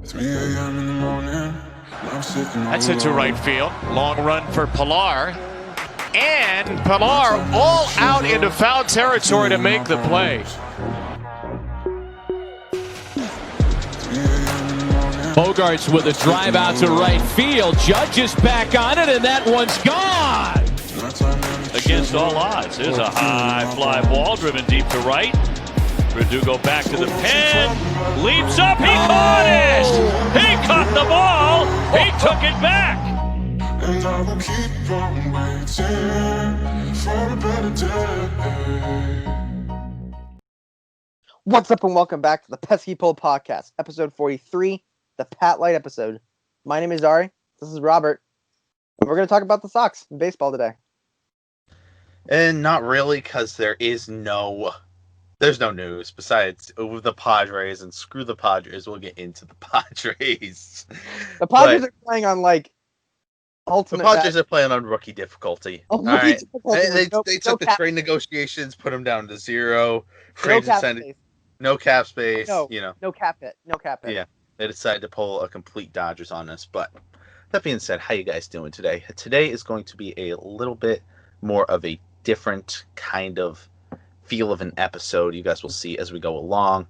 3 a.m. in the morning. I'm sitting That's hit to right field. Long run for Pilar. And Pilar all out into foul territory to make the play. Bogarts with a drive out to right field. Judge is back on it, and that one's gone. Against all odds. Here's a high fly ball driven deep to right. Verdugo back to the pen. Leaps up. He caught it. He caught the ball. He took it back. And I will keep on waiting for a better day. What's up and welcome back to the Pesky Podcast, episode 43, the Pat Light episode. My name is Arie. This is Robert. And we're going to talk about the Sox in baseball today. And not really, because there's no news besides the Padres, and screw the Padres. We'll get into the Padres. The Padres are playing on ultimate. The Padres are playing on rookie difficulty. All right. They took the trade negotiations, put them down to zero. No cap space. No cap hit. Yeah, they decided to pull a complete Dodgers on us. But that being said, how you guys doing today? Today is going to be a little bit more of a different kind of feel of an episode. You guys will see as we go along.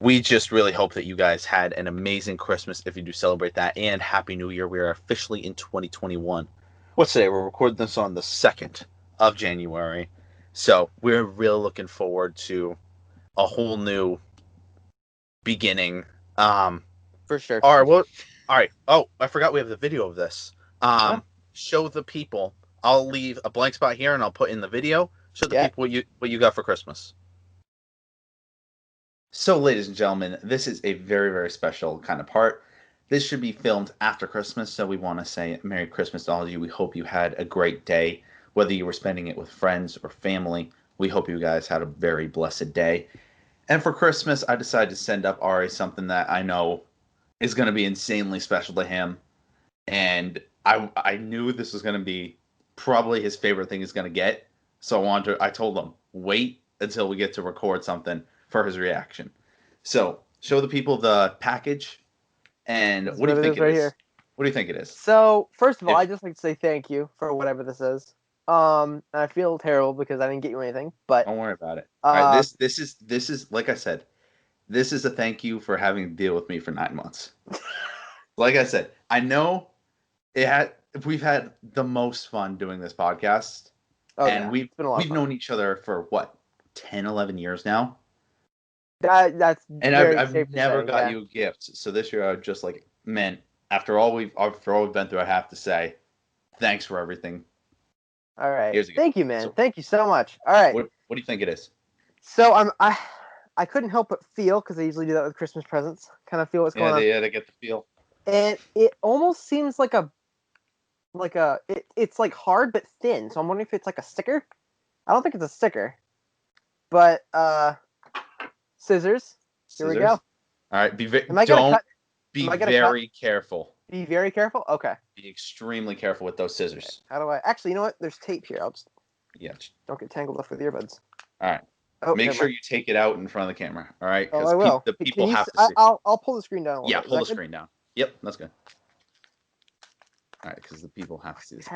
We just really hope that you guys had an amazing Christmas if you do celebrate that, and Happy New Year. We are officially in 2021. What's today? We're recording this on the 2nd of January. So we're really looking forward to a whole new beginning. For sure. All right. Oh, I forgot we have the video of this. Show the people. I'll leave a blank spot here and I'll put in the video. Show the people what you got for Christmas. So, ladies and gentlemen, this is a very, very special kind of part. This should be filmed after Christmas, so we want to say Merry Christmas to all of you. We hope you had a great day, whether you were spending it with friends or family. We hope you guys had a very blessed day. And for Christmas, I decided to send up Arie something that I know is going to be insanely special to him. And I knew this was going to be probably his favorite thing he's going to get. So I told him, wait until we get to record something for his reaction. So, show the people the package, and what do you think it is? Here. What do you think it is? So, first of all, I'd just like to say thank you for whatever this is. I feel terrible because I didn't get you anything, but don't worry about it. All right, this is like I said, this is a thank you for having to deal with me for 9 months. Like I said, I know we've had the most fun doing this podcast. And we've known each other for what, 10, 11 years now. That's and I've never got you a gift. So this year I just man, after all we've been through, I have to say, thanks for everything. All right. Thank you, man. So, thank you so much. All right. What do you think it is? So I couldn't help but feel, because I usually do that with Christmas presents, kind of feel what's going on. Yeah, they get the feel. And it almost seems it's hard but thin. So I'm wondering if it's like a sticker. I don't think it's a sticker. But scissors. Here we go. All right, be very careful. Be very careful? Okay. Be extremely careful with those scissors. Okay. How do I... Actually, you know what? There's tape here. I'll just... Yeah. Don't get tangled up with earbuds. All right. Oh, make sure you take it out in front of the camera. All right? Oh, I will. The people have to see. I'll pull the screen down a little bit. Pull the screen down. Yep, that's good. All right, because the people have to see this.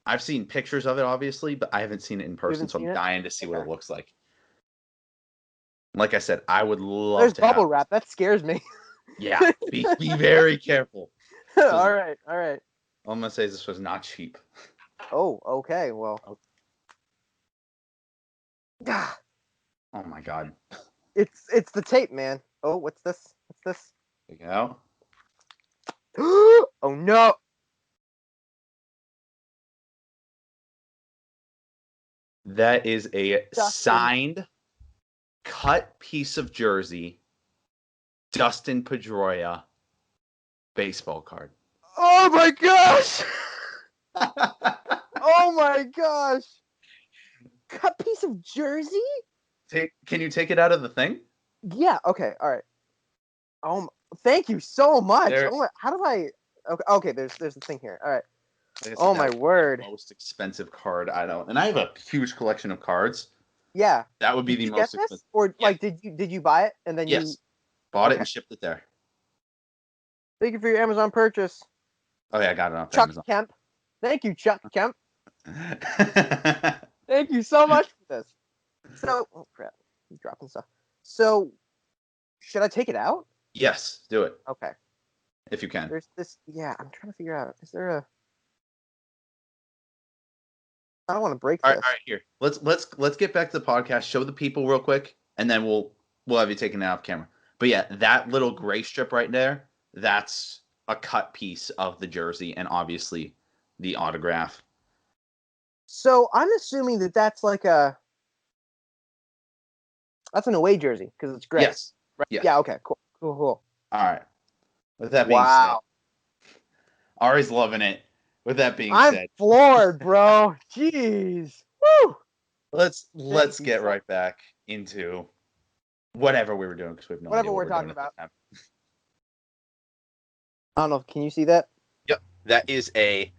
I've seen pictures of it, obviously, but I haven't seen it in person, so I'm dying to see what it looks like. Like I said, I would love There's bubble wrap. That scares me. Yeah, be very careful. All right. All I'm going to say is this was not cheap. Oh, okay, well. Oh, my God. It's the tape, man. Oh, what's this? Take it out. Oh, no. That is a signed, cut piece of jersey, Dustin Pedroia baseball card. Oh my gosh! Oh my gosh! Cut piece of jersey? Can you take it out of the thing? Yeah. Okay. All right. Thank you so much. How do I? Okay. There's the thing here. All right. Oh my word! Most expensive card and I have a huge collection of cards. Yeah. That would be the most expensive. Or did you buy it and then Yes. Bought it and shipped it there. Thank you for your Amazon purchase. Oh yeah, I got it off Chuck Amazon. Kemp. Thank you, Chuck Kemp. Thank you so much for this. So, oh crap, I'm dropping stuff. So, should I take it out? Yes, do it Okay. if you can. There's this. Yeah, I'm trying to figure out. Is there a? I don't want to break All this. right, here. Let's get back to the podcast. Show the people real quick, and then we'll have you taken out off camera. But yeah, that little gray strip right there, that's a cut piece of the jersey, and obviously the autograph. So I'm assuming that that's like a. That's an away jersey because it's gray. Yes. Right? Yes. Yeah. Okay. Cool. Cool. All right. With that being Wow. said, Arie's loving it. With that being I'm said, floored, bro. Jeez. Woo. let's you get so- right back into whatever we were doing because we have no Whatever idea what we're talking doing at about. this time. I don't know. Can you see that? Yep, that is a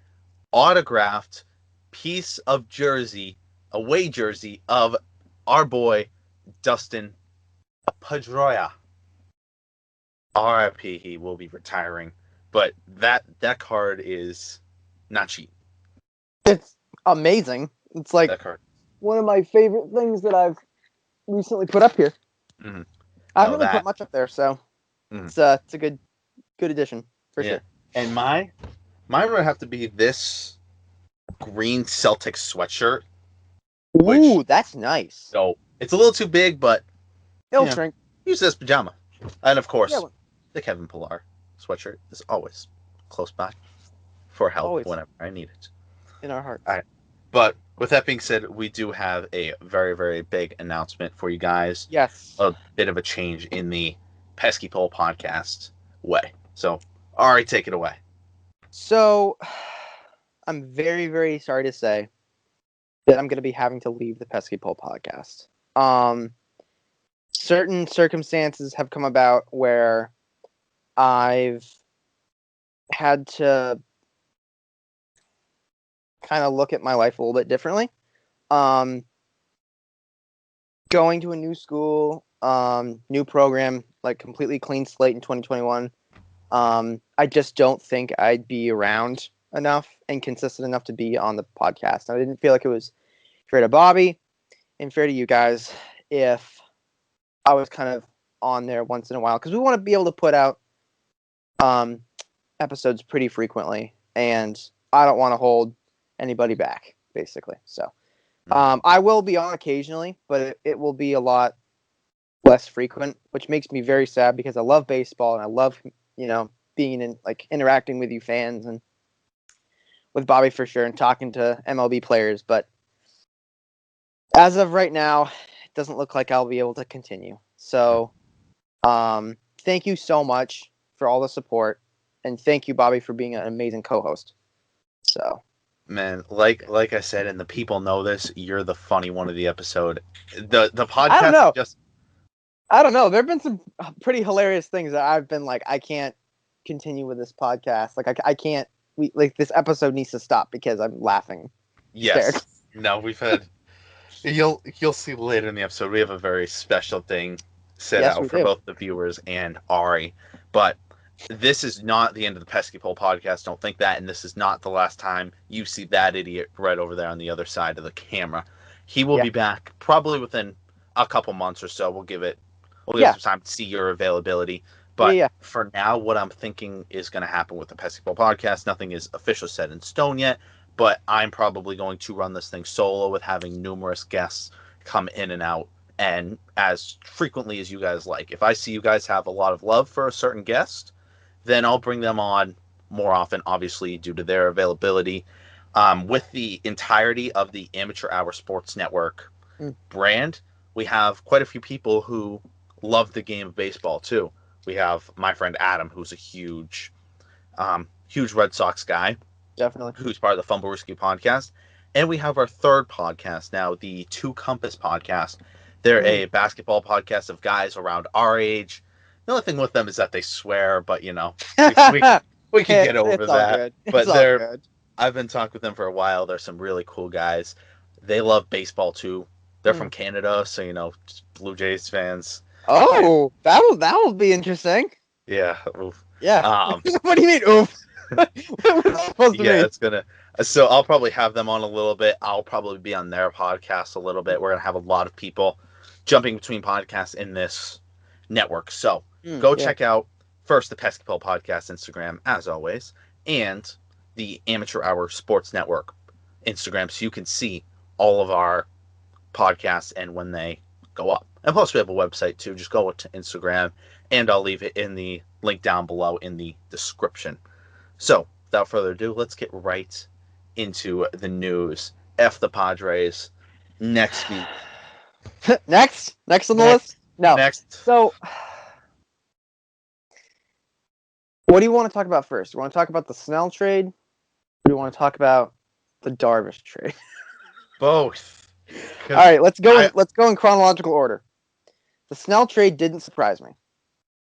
autographed piece of jersey, away jersey of our boy Dustin Pedroia. RIP, he will be retiring, but that card is not cheap. It's amazing. It's like That card. one of my favorite things that I've recently put up here. Mhm. I haven't No, really that- put much up there, so Mhm. it's a good addition for Yeah. sure. And mine would have to be this green Celtic sweatshirt. Ooh, Which- that's nice. So it's a little too big, but It'll yeah. shrink. use this pajama. And of course, Yeah, well- the Kevin Pillar sweatshirt is always close by for help Always. whenever I need it. In our hearts. All right. But with that being said, we do have a very, very big announcement for you guys. Yes. A bit of a change in the Pesky Pole podcast way. So, Ari, take it away. So, I'm very, very sorry to say that I'm going to be having to leave the Pesky Pole podcast. Certain circumstances have come about where I've had to kind of look at my life a little bit differently. Going to a new school, new program, like completely clean slate in 2021. I just don't think I'd be around enough and consistent enough to be on the podcast. I didn't feel like it was fair to Bobby and fair to you guys if I was kind of on there once in a while, because we want to be able to put out episodes pretty frequently, and I don't want to hold anybody back, basically. So I will be on occasionally, but it will be a lot less frequent, which makes me very sad because I love baseball and I love, being in, like, interacting with you fans and with Bobby for sure and talking to MLB players. But as of right now, it doesn't look like I'll be able to continue. So thank you so much for all the support, and thank you, Bobby, for being an amazing co-host. So, Man, like I said, and the people know this, you're the funny one of the episode. The podcast don't know. just I don't know. There have been some pretty hilarious things that I've been like, I can't continue with this podcast. Like, I can't. This episode needs to stop because I'm laughing. yes. No, we've had. You'll see later in the episode. We have a very special thing set Yes, out we for do. both the viewers and Ari. But this is not the end of the Pesky Pole podcast. Don't think that. And this is not the last time you see that idiot right over there on the other side of the camera. He will be back probably within a couple months or so. We'll give some time to see your availability. But for now, what I'm thinking is going to happen with the Pesky Pole podcast, nothing is officially set in stone yet. But I'm probably going to run this thing solo with having numerous guests come in and out, and as frequently as you guys like. If I see you guys have a lot of love for a certain guest, then I'll bring them on more often, obviously, due to their availability. With the entirety of the Amateur Hour Sports Network brand, we have quite a few people who love the game of baseball, too. We have my friend Adam, who's a huge Red Sox guy. Definitely. Who's part of the Fumble Risky podcast. And we have our third podcast now, the Two Compass podcast. They're a basketball podcast of guys around our age. The only thing with them is that they swear, but, we can get over that. But I've been talking with them for a while. They're some really cool guys. They love baseball, too. They're from Canada, so, Blue Jays fans. Oh, that'll be interesting. Yeah. Oof. Yeah. Um, What do you mean, oof? What was that supposed to yeah, mean? it's gonna. So I'll probably have them on a little bit. I'll probably be on their podcast a little bit. We're gonna have a lot of people jumping between podcasts in this network. So go Yeah. check out first the Pesky podcast Instagram, as always, and the Amateur Hour Sports Network Instagram, so you can see all of our podcasts and when they go up. And plus, we have a website too. Just go to Instagram, and I'll leave it in the link down below in the description. So, without further ado, let's get right into the news. F the Padres. Next week. Next on the list? No. Next. So, what do you want to talk about first? You want to talk about the Snell trade? Or do you want to talk about the Darvish trade? Both. All right, let's go in chronological order. The Snell trade didn't surprise me.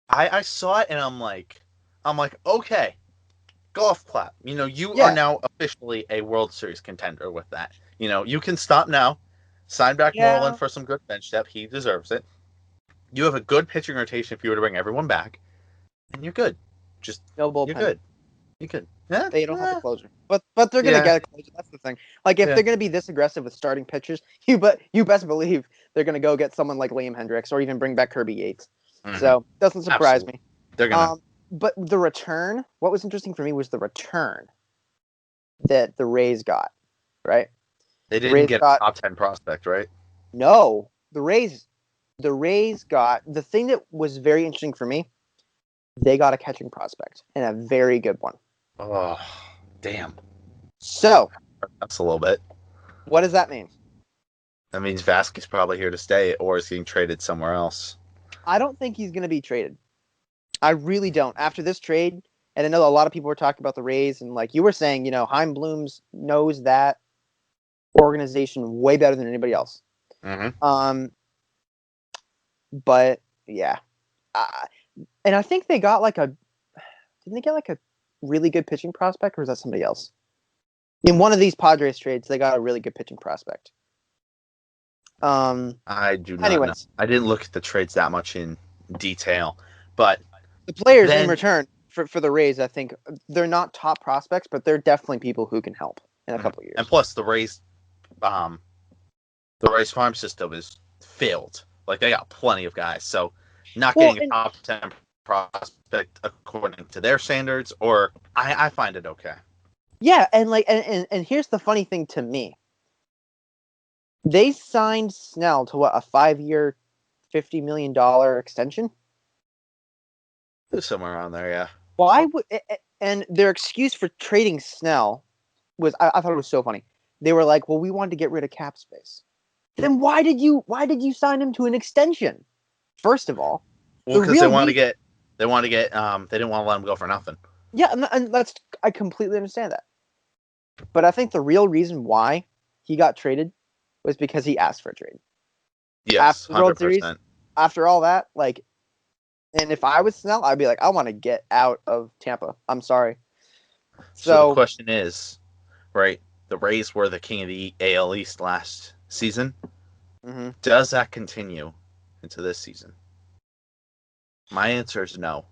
I saw it and I'm like, okay, golf clap. You know, you Yeah. are now officially a World Series contender with that. You know, you can stop now. Sign back Moreland for some good bench depth. He deserves it. You have a good pitching rotation if you were to bring everyone back, and you're good. Just No bullpen. You're good. You're good. Yeah, They don't have a closer, but they're gonna get a closer. That's the thing. Like if they're gonna be this aggressive with starting pitchers, you best believe they're gonna go get someone like Liam Hendricks or even bring back Kirby Yates. Mhm. So doesn't surprise me. They're gonna. But the return. What was interesting for me was the return that the Rays got. Right. They didn't get a top 10 prospect, right? No, the Rays got the thing that was very interesting for me. They got a catching prospect and a very good one. Oh, damn. So That's a little bit. what does that mean? That means Vasquez probably here to stay or is getting traded somewhere else. I don't think he's going to be traded. I really don't. After this trade, and I know a lot of people were talking about the Rays, and like you were saying, you know, Chaim Bloom's knows that organization way better than anybody else. Mm-hmm. But yeah, and I think they got didn't they get like a really good pitching prospect, or was that somebody else? In one of these Padres trades, they got a really good pitching prospect. I do not know. I didn't look at the trades that much in detail, but the players in return for the Rays, I think they're not top prospects, but they're definitely people who can help in a couple of years. And plus, the Rays farm system is filled. Like they got plenty of guys, so not getting a top 10 prospect according to their standards, or I find it okay. Yeah, and and here's the funny thing to me. They signed Snell to what, a 5-year, $50 million extension? Somewhere around there, yeah. Why would and their excuse for trading Snell was I thought it was so funny. They were like, "Well, we wanted to get rid of cap space." Then why did you sign him to an extension? First of all, well, because they didn't want to let him go for nothing. Yeah, and I completely understand that. But I think the real reason why he got traded was because he asked for a trade. Yes, after the World Series, after all that, like, and if I was Snell, I'd be like, I want to get out of Tampa. I'm sorry. So the question is, right? The Rays were the king of the AL East last season. Mm-hmm. Does that continue into this season? My answer is no.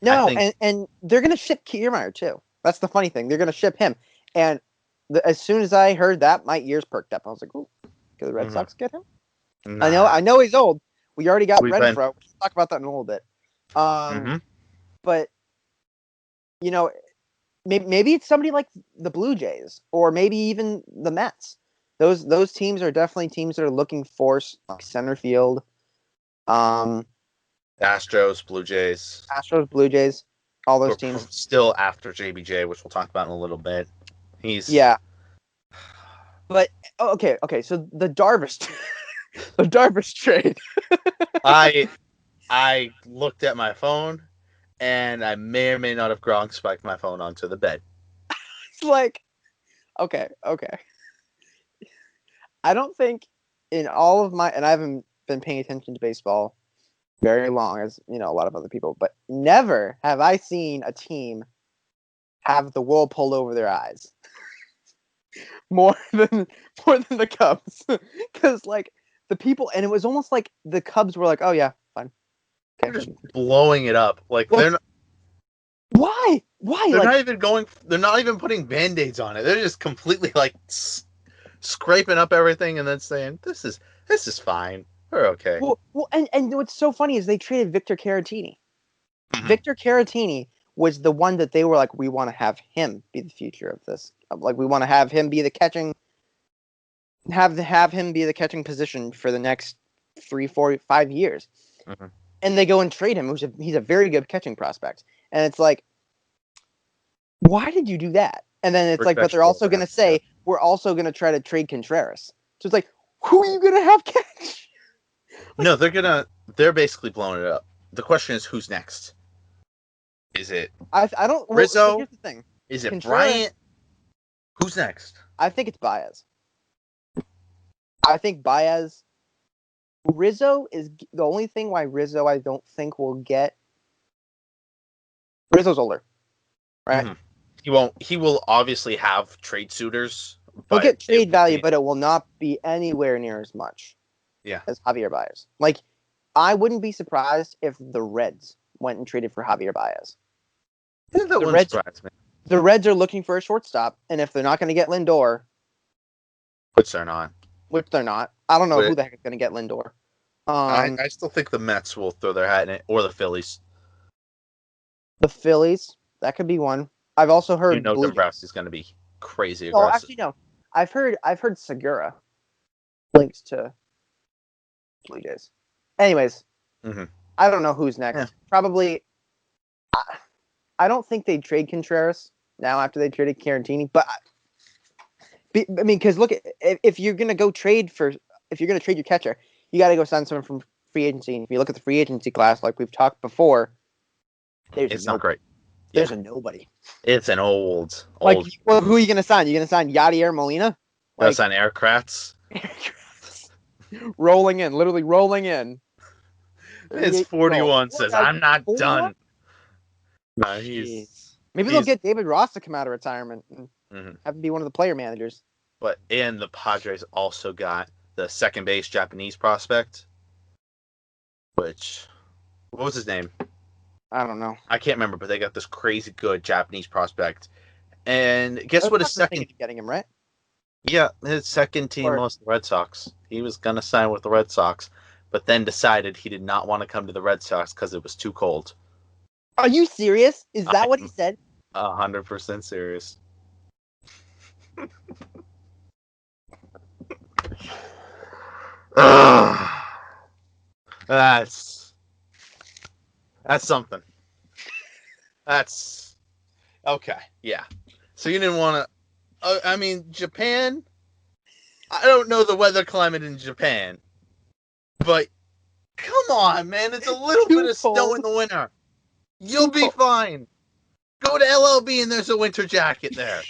No, and they're going to ship Kiermaier too. That's the funny thing. They're going to ship him. And as soon as I heard that, my ears perked up. I was like, ooh, can the Red Sox get him? Nah. I know he's old. We already got Renfroe. We'll talk about that in a little bit. But, you know, maybe it's somebody like the Blue Jays or maybe even the Mets. Those teams are definitely teams that are looking for center field. Astros, Blue Jays, Blue Jays, all those teams. Still after JBJ, which we'll talk about in a little bit. But okay. So the Darvish trade. I looked at my phone, and I may or may not have ground spiked my phone onto the bed. It's like, okay. I don't think in all of and I haven't been paying attention to baseball very long, as you know, a lot of other people, but never have I seen a team have the wool pulled over their eyes more than the Cubs, because like the people, and it was almost like the Cubs were like, oh yeah, fine, They're just blowing it up. Like Why? Why? They're Like, not even going. They're not even putting band-aids on it. They're just completely like scraping up everything and then saying, "This is fine. We're okay." and what's so funny is they traded Victor Caratini. Mhm. Victor Caratini was the one that they were like, we want to have him be the future of this. Like, we want to have him be the catching, have him be the catching position for the next 3, 4, 5 years. Mhm. And they go and trade him, he's a very good catching prospect. And it's like, why did you do that? And then it's like, but they're also going to say, we're also going to try to trade Contreras. So it's like, who are you going to have catch? No, they're basically blowing it up. The question is, who's next? Is it I don't. Well, Rizzo? here's the thing. Is it Contreras- Bryant? Who's next? I think it's Baez. I think Baez. Rizzo is the only thing why Rizzo I don't think will get. Rizzo's older, right? Mhm. He will obviously have trade suitors. He'll But get trade it- value, but it will not be anywhere near as much Yeah. as Javier Baez. Like, I wouldn't be surprised if the Reds went and traded for Javier Baez. Yeah, that wouldn't Reds- surprise me. The Reds are looking for a shortstop, and if they're not going to get Lindor, Which they're not. which they're not, I don't know But- who the heck is going to get Lindor. I still think the Mets will throw their hat in it, or the Phillies. The Phillies, that could be one. I've also heard You know Blue Dombrowski's going to be crazy Oh, aggressive. actually, no. I've heard Segura links to Blue Jays. Anyways, Mhm. I don't know who's next. Yeah. Probably. I don't think they'd trade Contreras now after they traded Carantini, but I mean, because look, if you're gonna go trade if you're gonna trade your catcher, you got to go sign someone from free agency. And if you look at the free agency class, like we've talked before, It's not great. There's a nobody. It's an old. Like, well, who are you gonna sign? You gonna sign Yadier Molina? That's on Aircrats. Rolling in, literally rolling in. It's 41 says, I'm not done. No, he's. Maybe they'll get David Ross to come out of retirement and have him be one of the player managers. And the Padres also got the second base Japanese prospect. What was his name? I don't know. I can't remember, but they got this crazy good Japanese prospect. And guess what his second. Getting him, right? Yeah, his second team was the Red Sox. He was going to sign with the Red Sox, but then decided he did not want to come to the Red Sox because it was too cold. Are you serious? Is that what he said? 100% serious. That's something. That's okay. Yeah. So you didn't want to. I mean, Japan. I don't know the weather climate in Japan, but come on, man! It's a little bit of snow in the winter. You'll be fine. Go to LLB and there's a winter jacket there.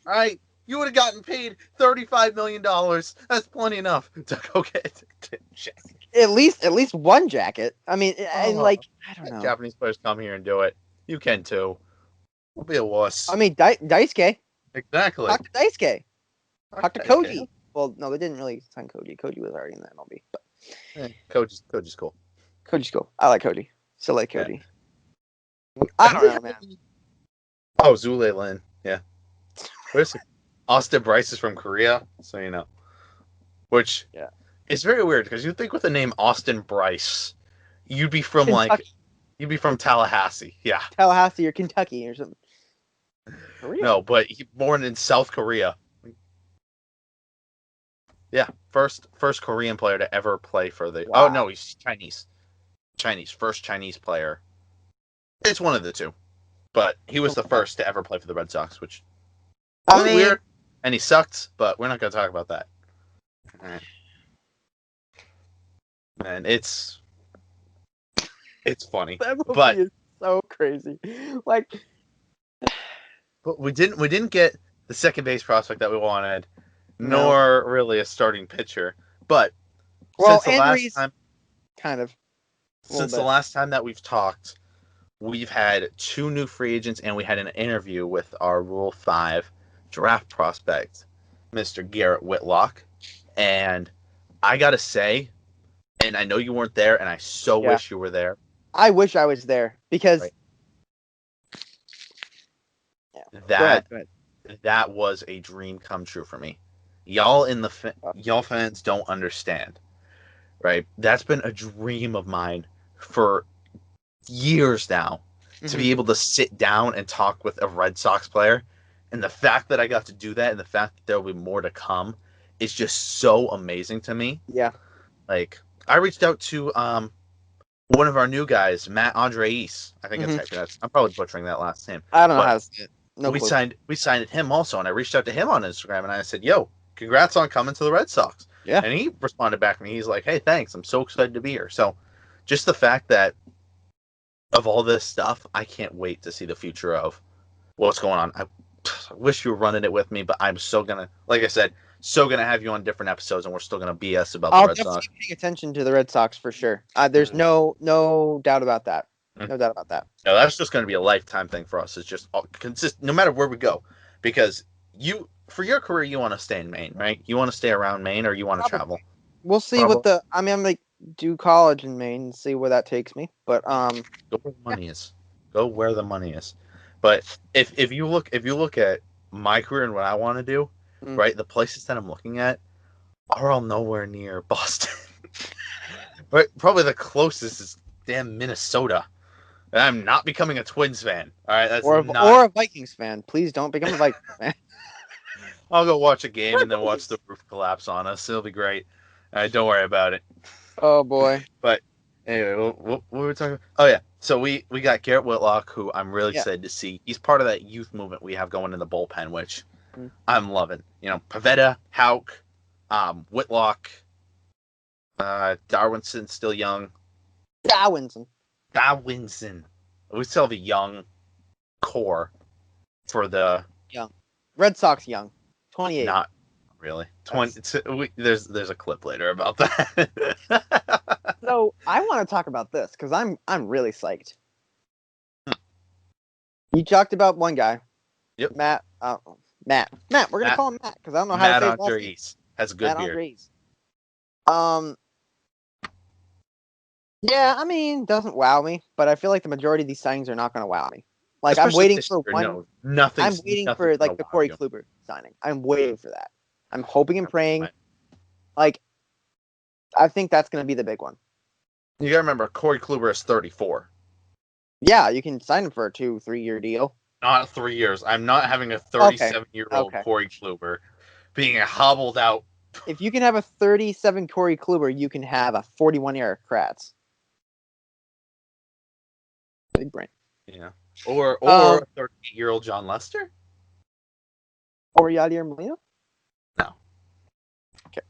All right. You would have gotten paid $35 million. That's plenty enough to go get a jacket. At least one jacket. I mean, and I don't know. Japanese players come here and do it. You can too. Don't be a wuss. I mean, Daisuke. Exactly. Talk to Daisuke. Talk to Koji. Well, no, they didn't really sign Koji. Koji was already in the MLB. But Koji's cool. Koji's cool. I like Koji. Still like Koji. Yeah. I don't know, man. Oh, Zule Lin. Yeah. Where's he? Austin Bryce is from Korea, so you know. Which is very weird because you'd think with the name Austin Bryce, you'd be from Kentucky. you'd be from Tallahassee. Yeah. Tallahassee or Kentucky or something. Korea? No, but he born in South Korea. Yeah, first Korean player to ever play for the. Wow. Oh no, he's Chinese. First Chinese player. It's one of the two, but he was the first to ever play for the Red Sox, which was weird, and he sucked. But we're not going to talk about that. And it's funny, but it's so crazy. Like, but we didn't get the second base prospect that we wanted, nor really a starting pitcher. But since the last time, kind of. Since the last time that we've talked, we've had 2 new free agents, and we had an interview with our Rule 5 draft prospect, Mr. Garrett Whitlock. And I got to say, and I know you weren't there, and I wish you were there. I wish I was there because that Go ahead. that was a dream come true for me. Y'all y'all fans don't understand, right? That's been a dream of mine for years now, to be able to sit down and talk with a Red Sox player, and the fact that I got to do that, and the fact that there will be more to come, is just so amazing to me. Yeah. Like, I reached out to one of our new guys, Matt Andreis. I think it's actually I'm probably butchering that last name. I don't know But how to say it. No we clue. signed him also, and I reached out to him on Instagram, and I said, "Yo, congrats on coming to the Red Sox." Yeah. And he responded back to me. He's like, "Hey, thanks. I'm so excited to be here." So, just the fact that of all this stuff, I can't wait to see the future of what's going on. I wish you were running it with me, but I'm so gonna, like I said, so gonna have you on different episodes, and we're still gonna BS about the I'll Red definitely Sox. be paying attention to the Red Sox for sure. There's no doubt about that. No doubt about that. No, that's just gonna be a lifetime thing for us. It's just consistent, no matter where we go, because for your career, you want to stay in Maine, right? You want to stay around Maine, or you want to travel. We'll see what the. I mean, I'm like do college in Maine and see where that takes me. But Go where the money is. Go where the money is. But if you look at my career and what I want to do, right, the places that I'm looking at are all nowhere near Boston. Right, probably the closest is damn Minnesota. And I'm not becoming a Twins fan. All right, that's or a Vikings fan. Please don't become a Vikings fan. I'll go watch a game and then watch the roof collapse on us. It'll be great. All right, don't worry about it. Oh boy. But anyway, what were we talking about? Oh yeah, so we got Garrett Whitlock, who I'm really excited to see. He's part of that youth movement we have going in the bullpen, which I'm loving. You know, Pavetta, Hauk, Whitlock, Darwinson still young. Darwinson. We still have a young core for the Young. Red Sox young. 28. not really 20. There's a clip later about that. So I want to talk about this because I'm really psyched. You talked about one guy. Yep. Matt. Matt. We're gonna call him Matt because I don't know how to say his last name. Has a good Matt beard. Andres. Yeah, I mean, doesn't wow me, but I feel like the majority of these signings are not going to wow me. Like, Especially I'm waiting this for year, one. no, nothing. I'm waiting for like the Corey Kluber signing. I'm waiting for that. I'm hoping and praying. Like, I think that's going to be the big one. You gotta remember, Corey Kluber is 34. Yeah, you can sign him for a 2-3 year deal. Not 3 years. I'm not having a 37-year-old Okay. Corey Kluber being a hobbled out. If you can have a 37 Corey Kluber, you can have a 41 Eric Kratz. Big brain. Yeah. Or a 38-year-old John Lester? Or Yadier Molina? No. Okay.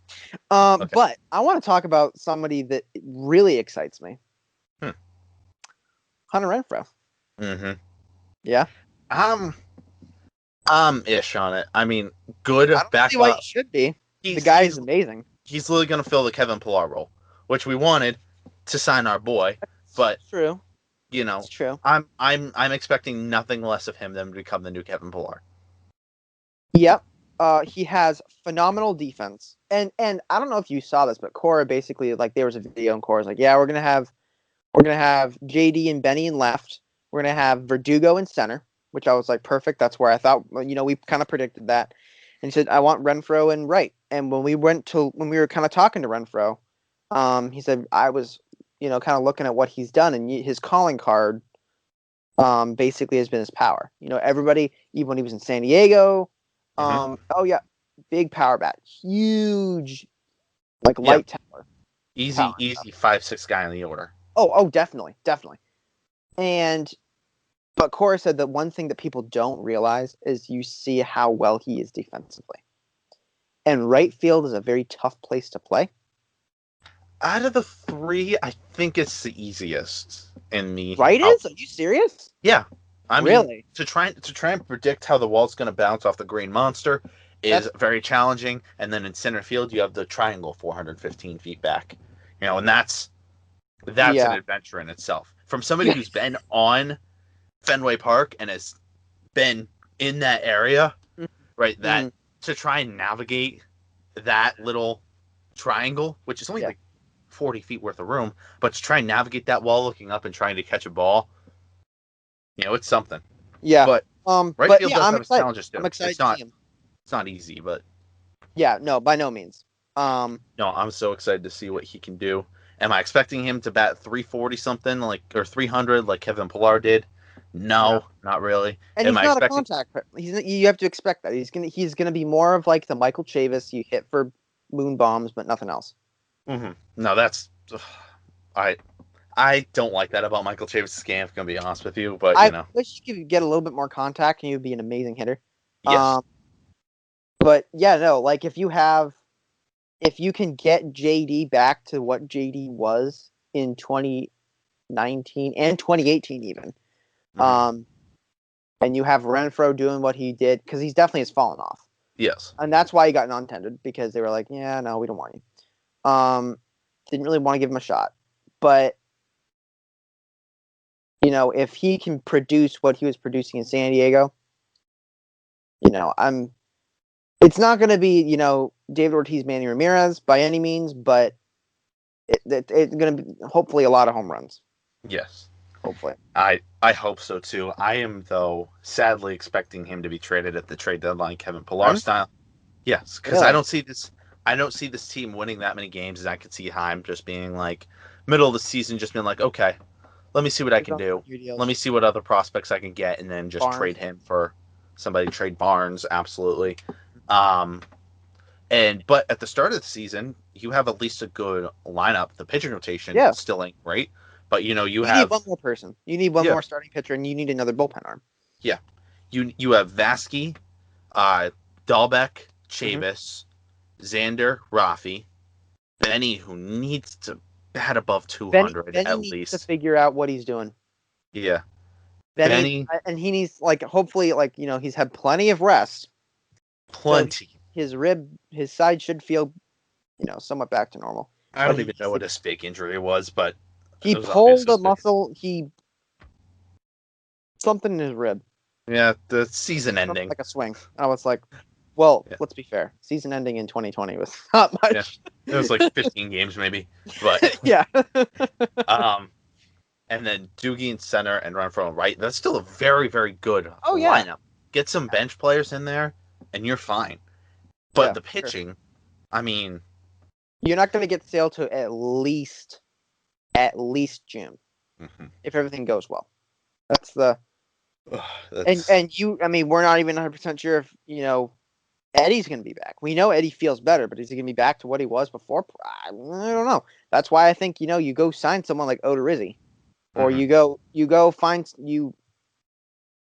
But I want to talk about somebody that really excites me. Hunter Renfroe. Mm-hmm. Yeah. Ish on it. I mean, good I don't back see why up. he should be. The guy is amazing. He's literally going to fill the Kevin Pillar role, which we wanted to sign our boy. But It's true. you know, It's true. I'm expecting nothing less of him than to become the new Kevin Pillar. Yep. He has phenomenal defense. And I don't know if you saw this, but Cora basically, like, there was a video and Cora's like, yeah, we're gonna have JD and Benny in left. We're gonna have Verdugo in center, which I was like, perfect. That's where I thought, we kind of predicted that. And he said, I want Renfroe in right. And when we were kind of talking to Renfroe, he said, I was, kind of looking at what he's done, and his calling card, basically has been his power. Everybody, even when he was in San Diego, oh yeah, big power bat, huge, like light tower. Easy 5'6" guy in the order. Oh, definitely. But Cora said that one thing that people don't realize is you see how well he is defensively. And right field is a very tough place to play. Out of the three, I think it's the easiest in the Right is? Are you serious? Yeah. I mean, really? To try and predict how the wall's going to bounce off the Green Monster is very challenging. And then in center field, you have the triangle 415 feet back. And that's an adventure in itself. From somebody who's been on Fenway Park and has been in that area, right? That to try and navigate that little triangle, which is only like 40 feet worth of room, but to try and navigate that wall looking up and trying to catch a ball, it's something. Yeah. But Right But field yeah, does I'm have its excited. challenges too. I'm excited It's to not see him. it's not easy, but Yeah, no, by no means. no, I'm so excited to see what he can do. Am I expecting him to bat 340 something or 300 like Kevin Pillar did? No, not really. And Am he's I not a expecting? contact. You have to expect that he's gonna be more of like the Michael Chavis. You hit for moon bombs, but nothing else. No, that's I I don't like that about Michael Chavis' game. If I'm gonna be honest with you, but I wish you could get a little bit more contact, and you'd be an amazing hitter. yes, But yeah, no, like if you can get JD back to what JD was in 2019 and 2018 even, and you have Renfroe doing what he did, because he's definitely has fallen off. yes, And that's why he got non-tendered, because they were like, yeah, no, we don't want you. Didn't really want to give him a shot. But, if he can produce what he was producing in San Diego, it's not going to be, David Ortiz, Manny Ramirez by any means, but it's going to be hopefully a lot of home runs. yes. Hopefully. I hope so too. I am though sadly expecting him to be traded at the trade deadline, Kevin Pillar style. Yes, because Really? I don't see this. I don't see this team winning that many games, and I could see Heim just being like middle of the season, just being like, okay, let me see what I can do. Let me see what other prospects I can get, and then just Barnes. trade him for somebody. Trade Barnes, absolutely. But at the start of the season, you have at least a good lineup. The pitching rotation still ain't great, but you need one more person. You need one more starting pitcher, and you need another bullpen arm. Yeah, you have Vasky, Dahlbeck, Chavis, Xander, Rafi, Benny, who needs to bat above 200 Benny at needs least. to figure out what he's doing. Yeah, Benny, and he needs hopefully he's had plenty of rest. plenty. So his side should feel somewhat back to normal. I don't even know what his fake injury was, but he pulled a muscle. Something in his rib. Yeah, the season ending. Like a swing. I was like, well, let's be fair. Season ending in 2020 was not much. Yeah. It was like 15 games maybe, but yeah. And then Doogie in center and Renfroe in right. That's still a very, very good lineup. Yeah. Get some bench players in there, and you're fine. But the pitching, I mean, you're not going to get Sale to at least June, if everything goes well. That's the. And we're not even 100% sure if Eddie's going to be back. We know Eddie feels better, but is he going to be back to what he was before? I don't know. That's why I think you go sign someone like RYYZN, or you go find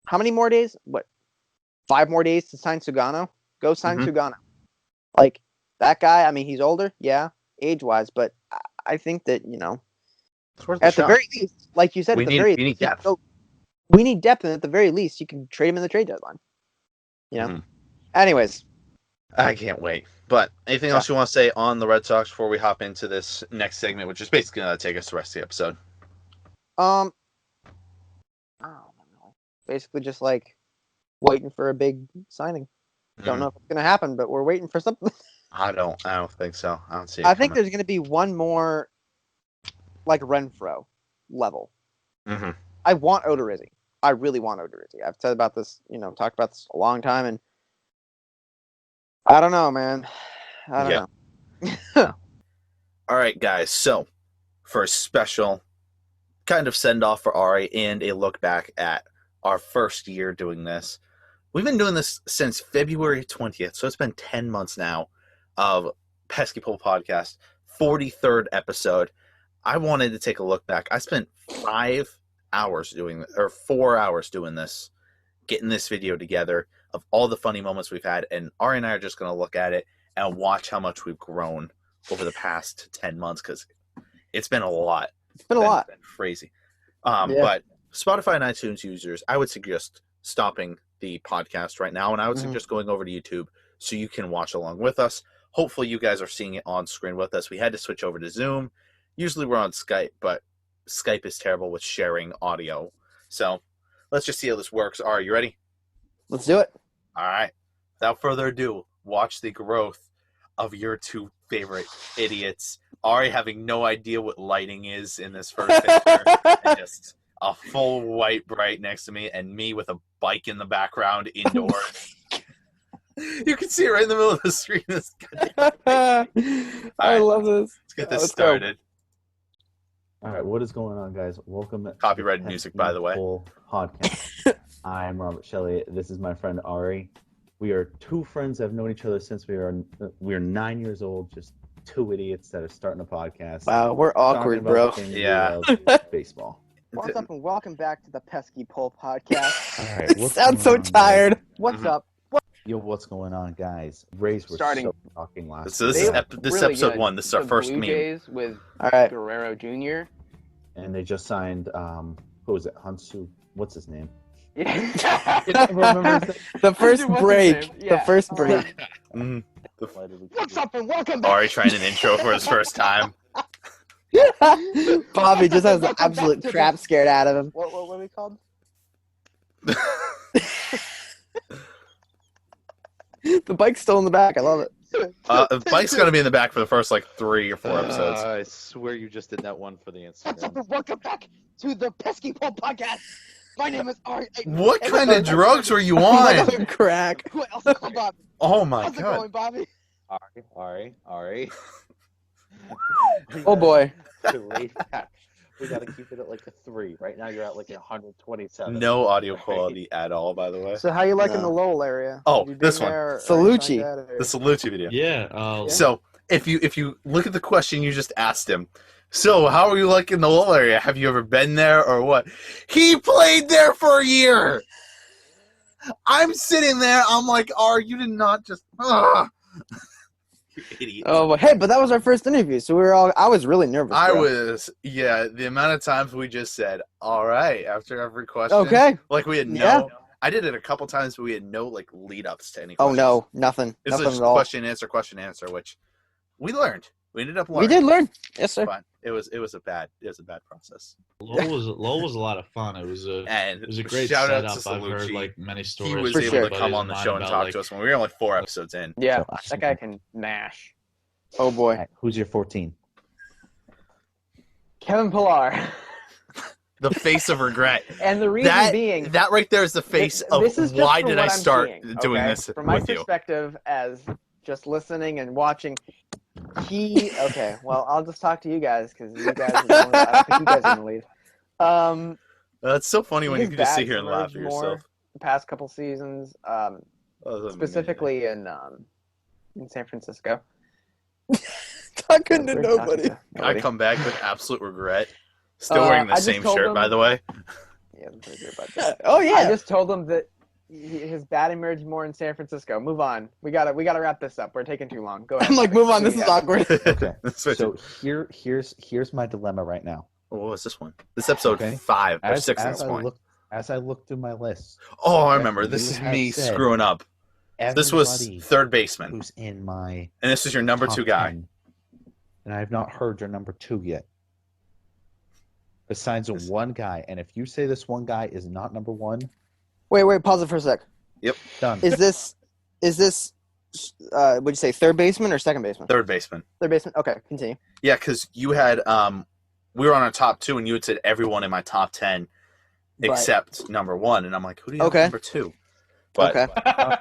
how many more days? What, 5 more days to sign Sugano? Go sign Sugano. Like that guy. I mean, he's older, age-wise, but I think that at the very least, like you said, we need depth. We need depth, and at the very least, you can trade him in the trade deadline. Anyways, I can't wait. But anything else you want to say on the Red Sox before we hop into this next segment, which is basically going to take us the rest of the episode? I don't know. Basically, just like waiting for a big signing. Don't know if it's going to happen, but we're waiting for something. I don't think so. I don't see it I think coming. there's going to be one more, like Renfroe level. I want RYYZN. I really want RYYZN. I've said about this, talked about this a long time, and I don't know, man. I don't know. All right, guys. So, for a special kind of send off for Arie and a look back at our first year doing this, we've been doing this since February 20th, so it's been 10 months now of Pesky Pull Podcast, 43rd episode. I wanted to take a look back. I spent 4 hours doing this, getting this video together of all the funny moments we've had, and Arie and I are just going to look at it and watch how much we've grown over the past 10 months, because it's been a lot. It's been a lot. Been crazy. But Spotify and iTunes users, I would suggest stopping the podcast right now, and I would suggest going over to YouTube so you can watch along with us. Hopefully you guys are seeing it on screen with us. We had to switch over to Zoom. Usually we're on Skype, but Skype is terrible with sharing audio. So let's just see how this works. Are you ready? Let's do it. All right. Without further ado, watch the growth of your two favorite idiots. Arie having no idea what lighting is in this first picture. a full white bright next to me, and me with a bike in the background indoors. You can see it right in the middle of the screen. I love this. Let's get this Let's go. started. All right, what is going on, guys? Welcome to Copyrighted the music, by the way. Full podcast. I'm Robert Shelley. This is my friend Arie. We are two friends that have known each other since we are 9 years old. Just two idiots that are starting a podcast. Wow, we're awkward, talking about bro. things we Yeah. love, baseball. What's up, and welcome back to the Pesky Pull podcast. All right, what's Sounds going so on, tired. guys? What's up? Yo, what's going on, guys? Rays were Starting- so talking last. So this They is were this really episode good. 1. This is our The first Blue meme. Jays with All right. Guerrero Jr. And they just signed. Who was it? Hansu. What's his name? Yeah. Remember his name? The first What's his break. name? Yeah. The first break. Mhm. What's up, and welcome back. Ari trying an intro for his first time. Bobby just has the absolute trap scared out of him. What are we called? The bike's still in the back. I love it. Bike's gonna be in the back for the first like 3 or 4 episodes. I swear you just did that one for the What's up, Instagram. and welcome back to the Pesky Pull podcast. My name is Arie. What kind of drugs were you on? Crack. Who else is called Bobby? Oh my How's it god! going, Bobby? Ari. Oh boy. We gotta keep it at like a 3. Right now you're at like 127. No audio quality at all, by the way. So how you liking No. the Lowell area? Oh, Have you this been one. there or The anything like that, or- Salucci video. Yeah. So if you look at the question you just asked him, so how are you liking the Lowell area? Have you ever been there or what? He played there for a year. I'm sitting there. I'm like, you did not just. You idiot. Oh, but hey, but that was our first interview, so we were all. I was really nervous. I bro. was, the amount of times we just said, all right, after every question. Okay. Like we had Yeah. I did it a couple times, but we had no like lead ups to any Oh questions. no, nothing. This Nothing was just at all. question, answer, which we learned. We ended up learning. We did learn. Yes, sir. But it was a bad process. Lowell was a lot of fun. It was a And great shout out setup. to I've heard Salucci. like many stories. He was For able sure. to come on the show and talk to us when we were only 4 episodes in. Yeah, So, that guy can mash. Oh All boy. right, who's your 14? Kevin Pillar. The face of regret. And the reason That being, that right there is the face of this is just why from did what I I'm start seeing, doing okay? this From my with you? perspective as just listening and watching, okay, well, I'll just talk to you guys because you guys are the ones, I don't think you guys are going to lead. It's so funny when you his can just sit bats here and laugh at emerged more yourself. The past couple seasons, Oh, that was specifically in San Francisco. Talking to We're nobody. talking to I come back with absolute regret. Still wearing the I just same told shirt, him- by the way. Yeah, I'm pretty good about that. Oh I yeah. just told him that his bat emerged more in San Francisco. Move on. We gotta wrap this up. We're taking too long. Go ahead. I'm like, move on. This is awkward. Okay. Switch So it. here's my dilemma right now. What was this one? This episode Okay. 5 or 6 at as this point. I look through my list, Oh, I remember. This you is have me said screwing up. This was everybody third baseman, who's in my and this is your number top 2 guy. 10, and I've not heard your number 2 yet. Besides one guy, and if you say this one guy is not number 1, Wait. Pause it for a sec. done. Is this? Would you say third baseman or second baseman? Third baseman. Third baseman. Okay, continue. Yeah, because you had we were on our top 2, and you had said everyone in my top 10 Right. except number 1, and I'm like, who do you have Okay. number 2? But Okay.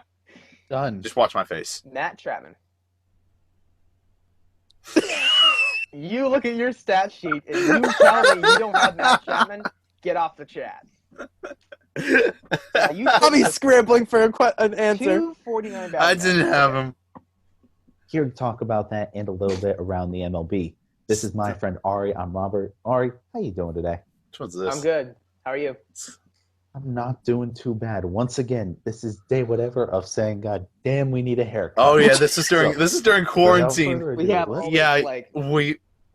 Done. just watch my face. Matt Chapman. You look at your stat sheet and you tell me you don't have Matt Chapman. Get off the chat. You I'll be scrambling for an answer. 249 I didn't have him. Here to talk about that and a little bit around the MLB. This is my friend Ari. I'm Robert. Ari, how you doing today? Which one's this? I'm good. How are you? I'm not doing too bad. Once again, this is day whatever of saying, God damn, we need a haircut. Oh yeah, this is during Without quarantine. further ado, We have let's- all Yeah, this, like,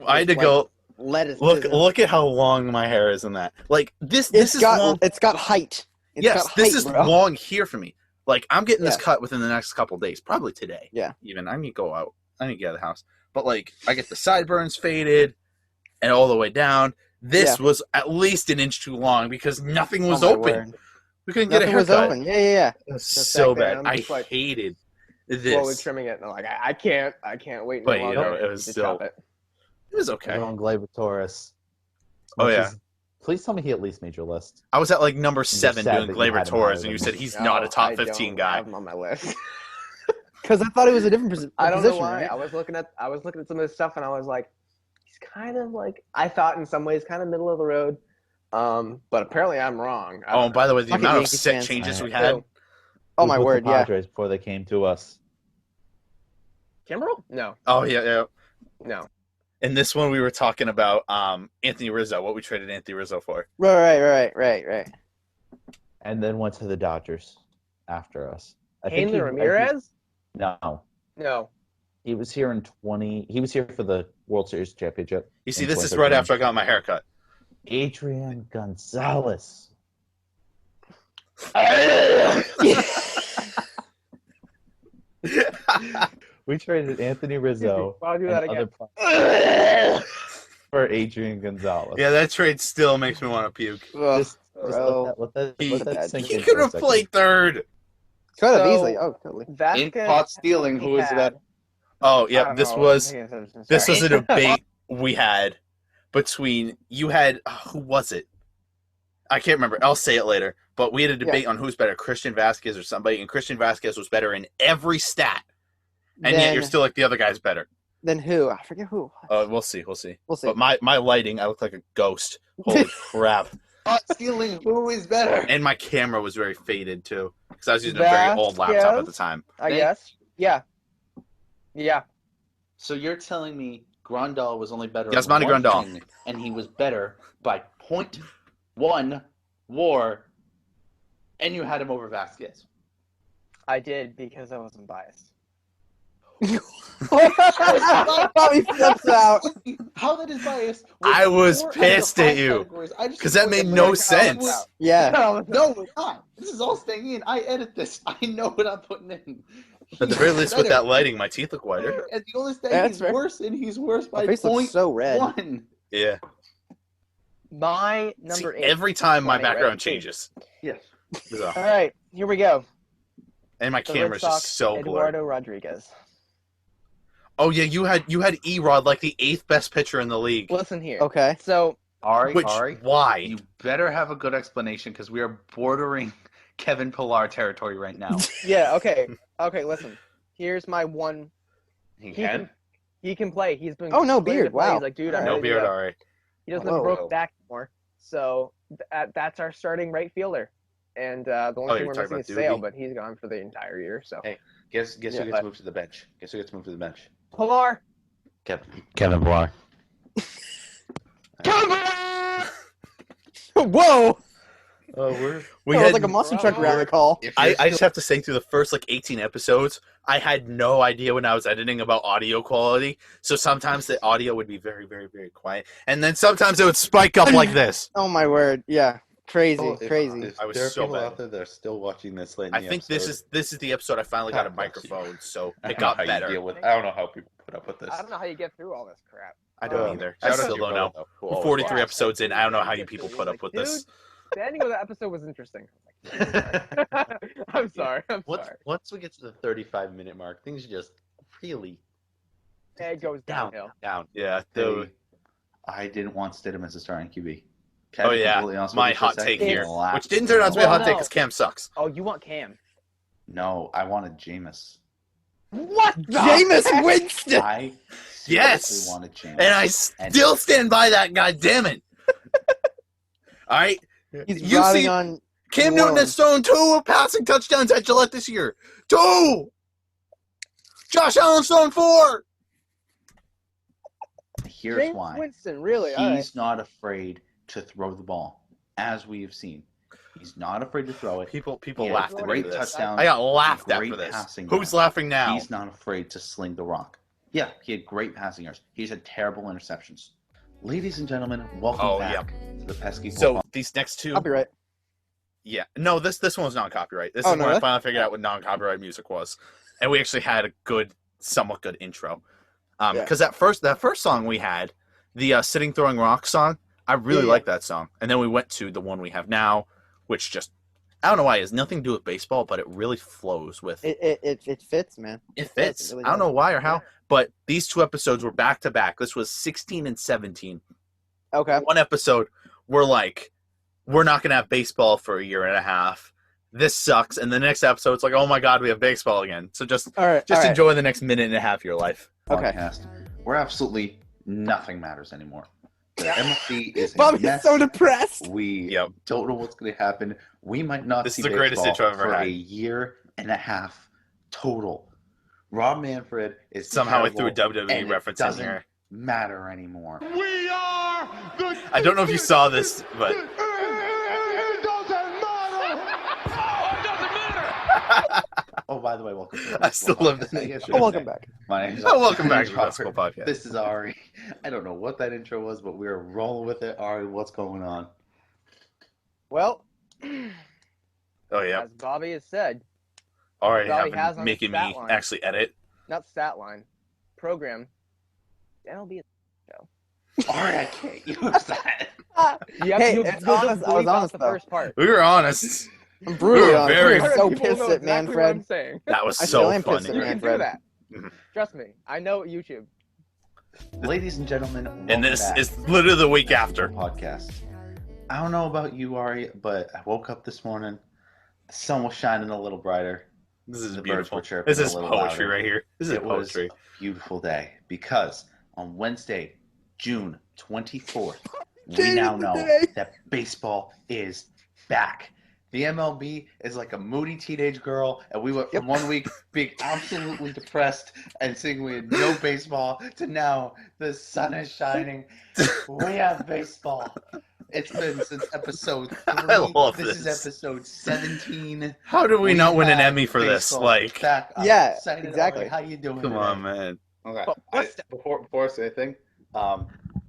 I had to go Lettuce. look at how long my hair is in that. Like this is long. It's got height. It's Yes, got this height, is bro. long here for me. Like I'm getting this Yeah. cut within the next couple days, probably today. Yeah. Even I need to go out. I need to get out of the house. But like I get the sideburns faded and all the way down. This was at least an inch too long because nothing was Oh, my open. word. We couldn't Nothing get a was haircut. open. Yeah. It was Just so back there, bad. I'm I just like, hated slowly this. trimming it. And I'm like, I can't wait. But, no you know, longer it was to still- chop it. It was okay. Long Glabatoris. Oh, yeah. Please tell me he at least made your list. I was at like number 7 sad doing that you Glaber had him Torres, higher and you than said me. he's not a top I 15 don't guy. have him on my list. Because I thought it was a different position. I don't know why. Right? I was looking at some of this stuff, and I was like, he's kind of like, I thought in some ways kind of middle of the road. But apparently I'm wrong. Oh, and by the way, the Fucking amount of Yankees set fans. changes we had. Oh my With word, the yeah. Padres before they came to us. Kimbrel? No, Oh, yeah. no. In this one, we were talking about Anthony Rizzo, what we traded Anthony Rizzo for. Right. And then went to the Dodgers after us. Hanley Ramirez? No. No. He was here in 20. He was here for the World Series championship. You see, in this is right 2013. after I got my haircut. Adrian Gonzalez. We traded Anthony Rizzo I'll do that and again. other for Adrian Gonzalez. Yeah, that trade still makes me want to puke. Ugh, Just bro. let that sink He in could for a have second. played third. Could have So- easily. Oh, totally. Vasquez, In pot stealing, who is that? Oh, I yeah, don't this know. was this Sorry. was a debate we had between you had who was it? I can't remember. I'll say it later. But we had a debate on who's better, Christian Vasquez or somebody, and Christian Vasquez was better in every stat, and yet you're still like the other guy's better. Then who? I forget who. We'll see. We'll see. But my lighting, I look like a ghost. Holy crap! Pot stealing, who is better? And my camera was very faded too, because I was using a very old laptop at the time. I guess. Yeah. Yeah. So you're telling me Grandal was only better Yasmani at one Grandal. thing, and he was better by 0.1 WAR, and you had him over Vasquez. I did because I wasn't biased. Bobby flips out. How that is biased? I was 4 out of pissed the at 5 you, categories. I just 'cause that looked made at no my sense. account. Yeah. No, we're not. This is all staying in. I edit this. I know what I'm putting in. At the very least, with better. that lighting, my teeth look whiter. And the only thing Yeah, he's that's fair. worse, and he's worse by My face looks so red. 0.1. Yeah. My See, number 8. every time my Running red. background changes, Yes. Bizarre. All right, here we go. and my The camera's Red Sox, just so blurred. Eduardo Rodriguez. Oh yeah, you had Erod like the 8th best pitcher in the league. Listen here. Okay. So Ari, Why? you better have a good explanation because we are bordering Kevin Pillar territory right now. yeah, okay, listen. Here's my one. He can play. He's been. Oh, no ready to beard. play. Wow. He's like, dude, I'm No ready to beard, go. Ari. He doesn't have a Whoa. broken back anymore. So that's our starting right fielder. And the only thing you're we're talking missing is about Sale, Doogie? but he's gone for the entire year. So Hey, guess Yeah, who gets moved to the bench? Guess who gets moved to the bench? Pilar. Kevin Pillar. Whoa! We That had was like a monster truck rabbit call. I just have to say, through the first 18 episodes, I had no idea when I was editing about audio quality. So sometimes the audio would be very, very, very quiet, and then sometimes it would spike up like this. Oh my word! Yeah, crazy. If I was there are so people bad. out there that are still watching this late in I the think episode, this is the episode I finally got a God bless you. microphone, so I it don't know got how you better. deal with. I don't know how people put up with this. I don't know how you get through all this crap. I don't Um, either. I Shout out still to your don't know. brother, though, who We're always 43 watches. episodes in. I don't know how you people put up with this. The ending of the episode was interesting. I'm sorry. Once we get to the 35-minute mark, things just really It goes downhill. down. Yeah. I didn't want Stidham as a starting QB. Oh yeah. My hot take here, which didn't turn out to be a hot take because Cam sucks. Oh, you want Cam? No, I wanted Jameis. What? Jameis Winston. I Yes! seriously wanted Jameis. And I still stand by that. God damn it! All right. He's You riding see, on. Cam Newton has thrown 2 passing touchdowns at Gillette this year. 2. Josh Allen's thrown 4. Here's James why. Winston, really? All right. He's not afraid to throw the ball, as we have seen. He's not afraid to throw it. People He had laughed at me great for this. touchdowns. I got laughed at great for this. passing Who's yards. laughing now? He's not afraid to sling the rock. Yeah, he had great passing yards. He's had terrible interceptions. Ladies and gentlemen, welcome back to the Pesky. So these next 2. Copyright. Yeah. No, this one was non-copyright. This Oh, is no, when I really? finally figured out what non-copyright music was. And we actually had a somewhat good intro. Because that first song we had, the Sitting Throwing Rock song, I really like that song. And then we went to the one we have now, which just, I don't know why, it has nothing to do with baseball, but it really flows with It fits, man. It fits. It really I don't does. know why or how, but these 2 episodes were back to back. This was 16 and 17. Okay. One episode we're like, we're not gonna have baseball for a year and a half. This sucks. And the next episode, it's like, oh my god, we have baseball again. So just enjoy the next minute and a half of your life. Okay. Podcast where absolutely nothing matters anymore. The MLB is a Bobby's mess. so depressed. We don't know what's going to happen. We might not This see is the greatest baseball intro I've ever for had. a year and a half total. Rob Manfred is Somehow I terrible, threw a WWE and reference it in doesn't here. matter anymore. We are the I don't know if you saw this, but It doesn't matter. Oh, by the way, welcome to the I still love the podcast. name. I guess welcome back. My name's welcome back to the Robert. Basketball Podcast. This is Arie. I don't know what that intro was, but we're rolling with it. Arie, what's going on? Well, Oh yeah, as Bobby has said, already Bobby having has on making his me stat line. actually edit. not stat line, program, MLB is Arie, I can't use that. You Hey, you'll it's just honest- I was bleep out honest, the though. first part. We were honest. I'm brutally We were honest. very- I'm so People pissed know at exactly what I'm Manfred. saying. That was I so still am pissed funny. You can do Manfred. that. Mhm. Trust me, I know YouTube. Ladies and gentlemen, And welcome this back is literally the week to the after. podcast. I don't know about you, Arie, but I woke up this morning. The sun was shining a little brighter. This is The birds beautiful. were chirping This a is little poetry louder. right here. This is It was poetry. a beautiful day because on Wednesday, June 24th, we now know that baseball is back. The MLB is like a moody teenage girl, and we went from 1 week being absolutely depressed and saying we had no baseball to now the sun is shining. We have baseball. It's been since episode 3. I love This is this. episode 17. How do we not win an have Emmy for this? baseball Like, back. I'm Yeah, excited. exactly. Arie, how you doing? come today? on, man. Okay. But what's Before I say anything,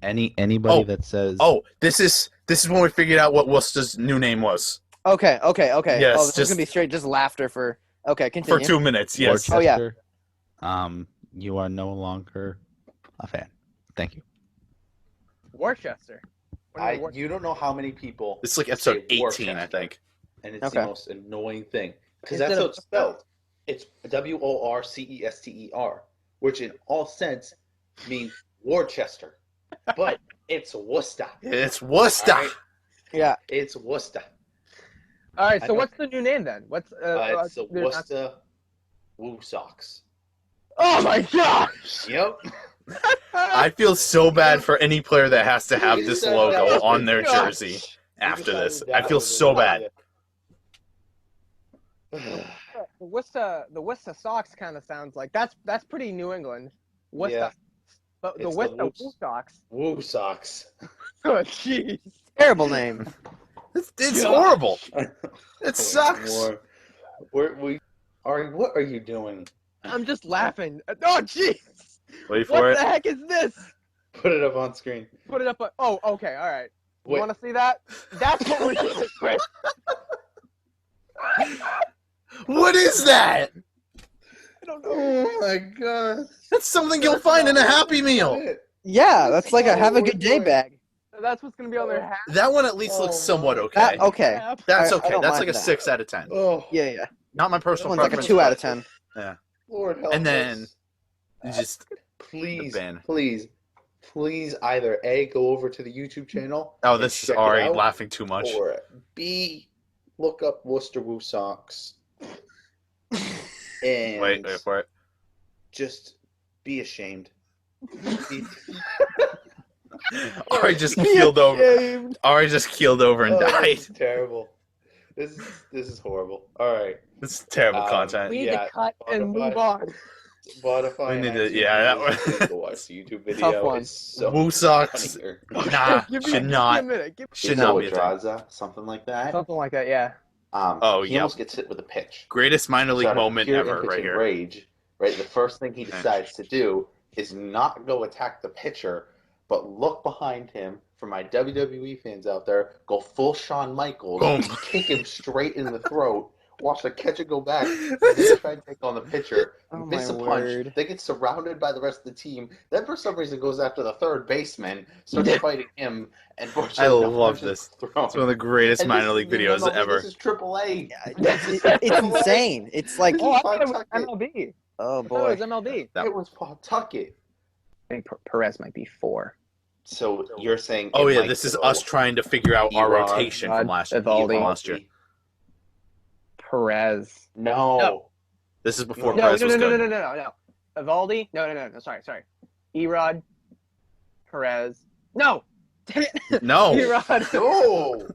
anybody Oh, that says this is when we figured out what Worcester's new name was Okay. Yes, oh, this is just- gonna be straight, just laughter for. Okay, for continue. 2 minutes. Yes. Oh, yeah. you are no longer a fan. Thank you. Worcester. You don't know how many people. It's like episode say 18, I Worcester, think. and it's Okay. the most annoying thing because Instead that's how of- it's spelled. It's Worcester, which in all sense means Worcester, but it's Worcester. It's Worcester. All right? Yeah. It's Worcester. All right, I so know. what's the new name then? What's It's the there's not- Worcester Woo Sox. Oh my gosh! Yep. I feel so bad for any player that has to have You this said logo that. on their Gosh. jersey after this. I feel so bad. The Worcester Sox kind of sounds like that's pretty New England. Worcester, Yeah. but the It's the Worcester Whoops. Woo Sox. Woo Sox. Oh jeez. Terrible name. It's horrible. It sucks. Arie, what are you doing? I'm just laughing. Oh jeez. Wait for What it. the heck is this? Put it up on screen. Put it up. Oh, okay. All right. You Wait. want to see that? That's what we're doing. Chris. What is that? I don't know. Oh my god. That's something you'll find in a Happy Meal. Yeah, that's like a have a good day bag. That's what's gonna be on their hat. That one at least looks somewhat okay. That, okay. That's I okay. don't That's mind like a that. 6 out of 10. Oh, Yeah, yeah. Not my That personal one's like a preference. 2 out of 10. Lord help And then us. just please, the bin. please either A, go over to the YouTube channel. oh, and this is check it Arie out, laughing too much. Or B, look up Worcester Woo Sox. And Wait for it. just be ashamed. Arie just keeled over. Arie just keeled over and died. This is terrible. This is horrible. All right. This is terrible Um, content. We need Yeah, to cut and Spotify. move on. Spotify. We and need to- iTunes, yeah, that one- please go watch the YouTube Tough video. one. It's so Woo Sox. funnier. Nah, Give me should a not. minute. Should not be a thing. Pedraza, something like that. Something like that. Yeah. Oh, he yeah. almost gets hit with a pitch. Greatest minor league So out of moment pure ever, right impotent here. Rage, right. The first thing he decides to do is not go attack the pitcher, but look behind him. For my WWE fans out there, go full Shawn Michaels, Boom. kick him straight in the throat. Watch the catcher go back, and then try and take on the pitcher. Oh, Miss a my punch. word. They get surrounded by the rest of the team. Then for some reason goes after the third baseman, starts fighting him, and I fortunately no love punch is this. thrown. It's one of the greatest And minor this league is videos MLB, ever. This is AAA. It's insane. It's like, Oh, I thought it was Tuckett. MLB. oh I thought it was boy. MLB. That- It was Paul Tuckett. I think Perez might be 4. So you're saying? Oh it yeah, might this is go us trying to figure out our Erod, rotation from Evaldi. last year. Perez. No. This is before No, Perez no, was no, no, good. no, no, no, no. Evaldi? No. Sorry. Erod. Perez. No. Damn it. No. Erod.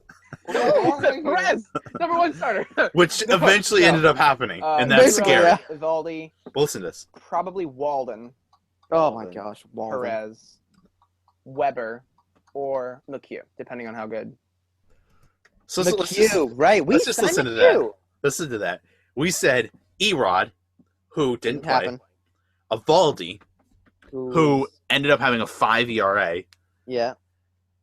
No. Perez. Number one starter. Which eventually ended up happening, and that's basically, scary. yeah. Evaldi. But listen to this. Probably Walden. Oh my gosh, Walden. Perez. Weber. Or McHugh, depending on how good. So McHugh, right? Let's just listen to that. Listen to that. We said Erod, who didn't play. happen. Evaldi, who ended up having a 5 ERA. Yeah.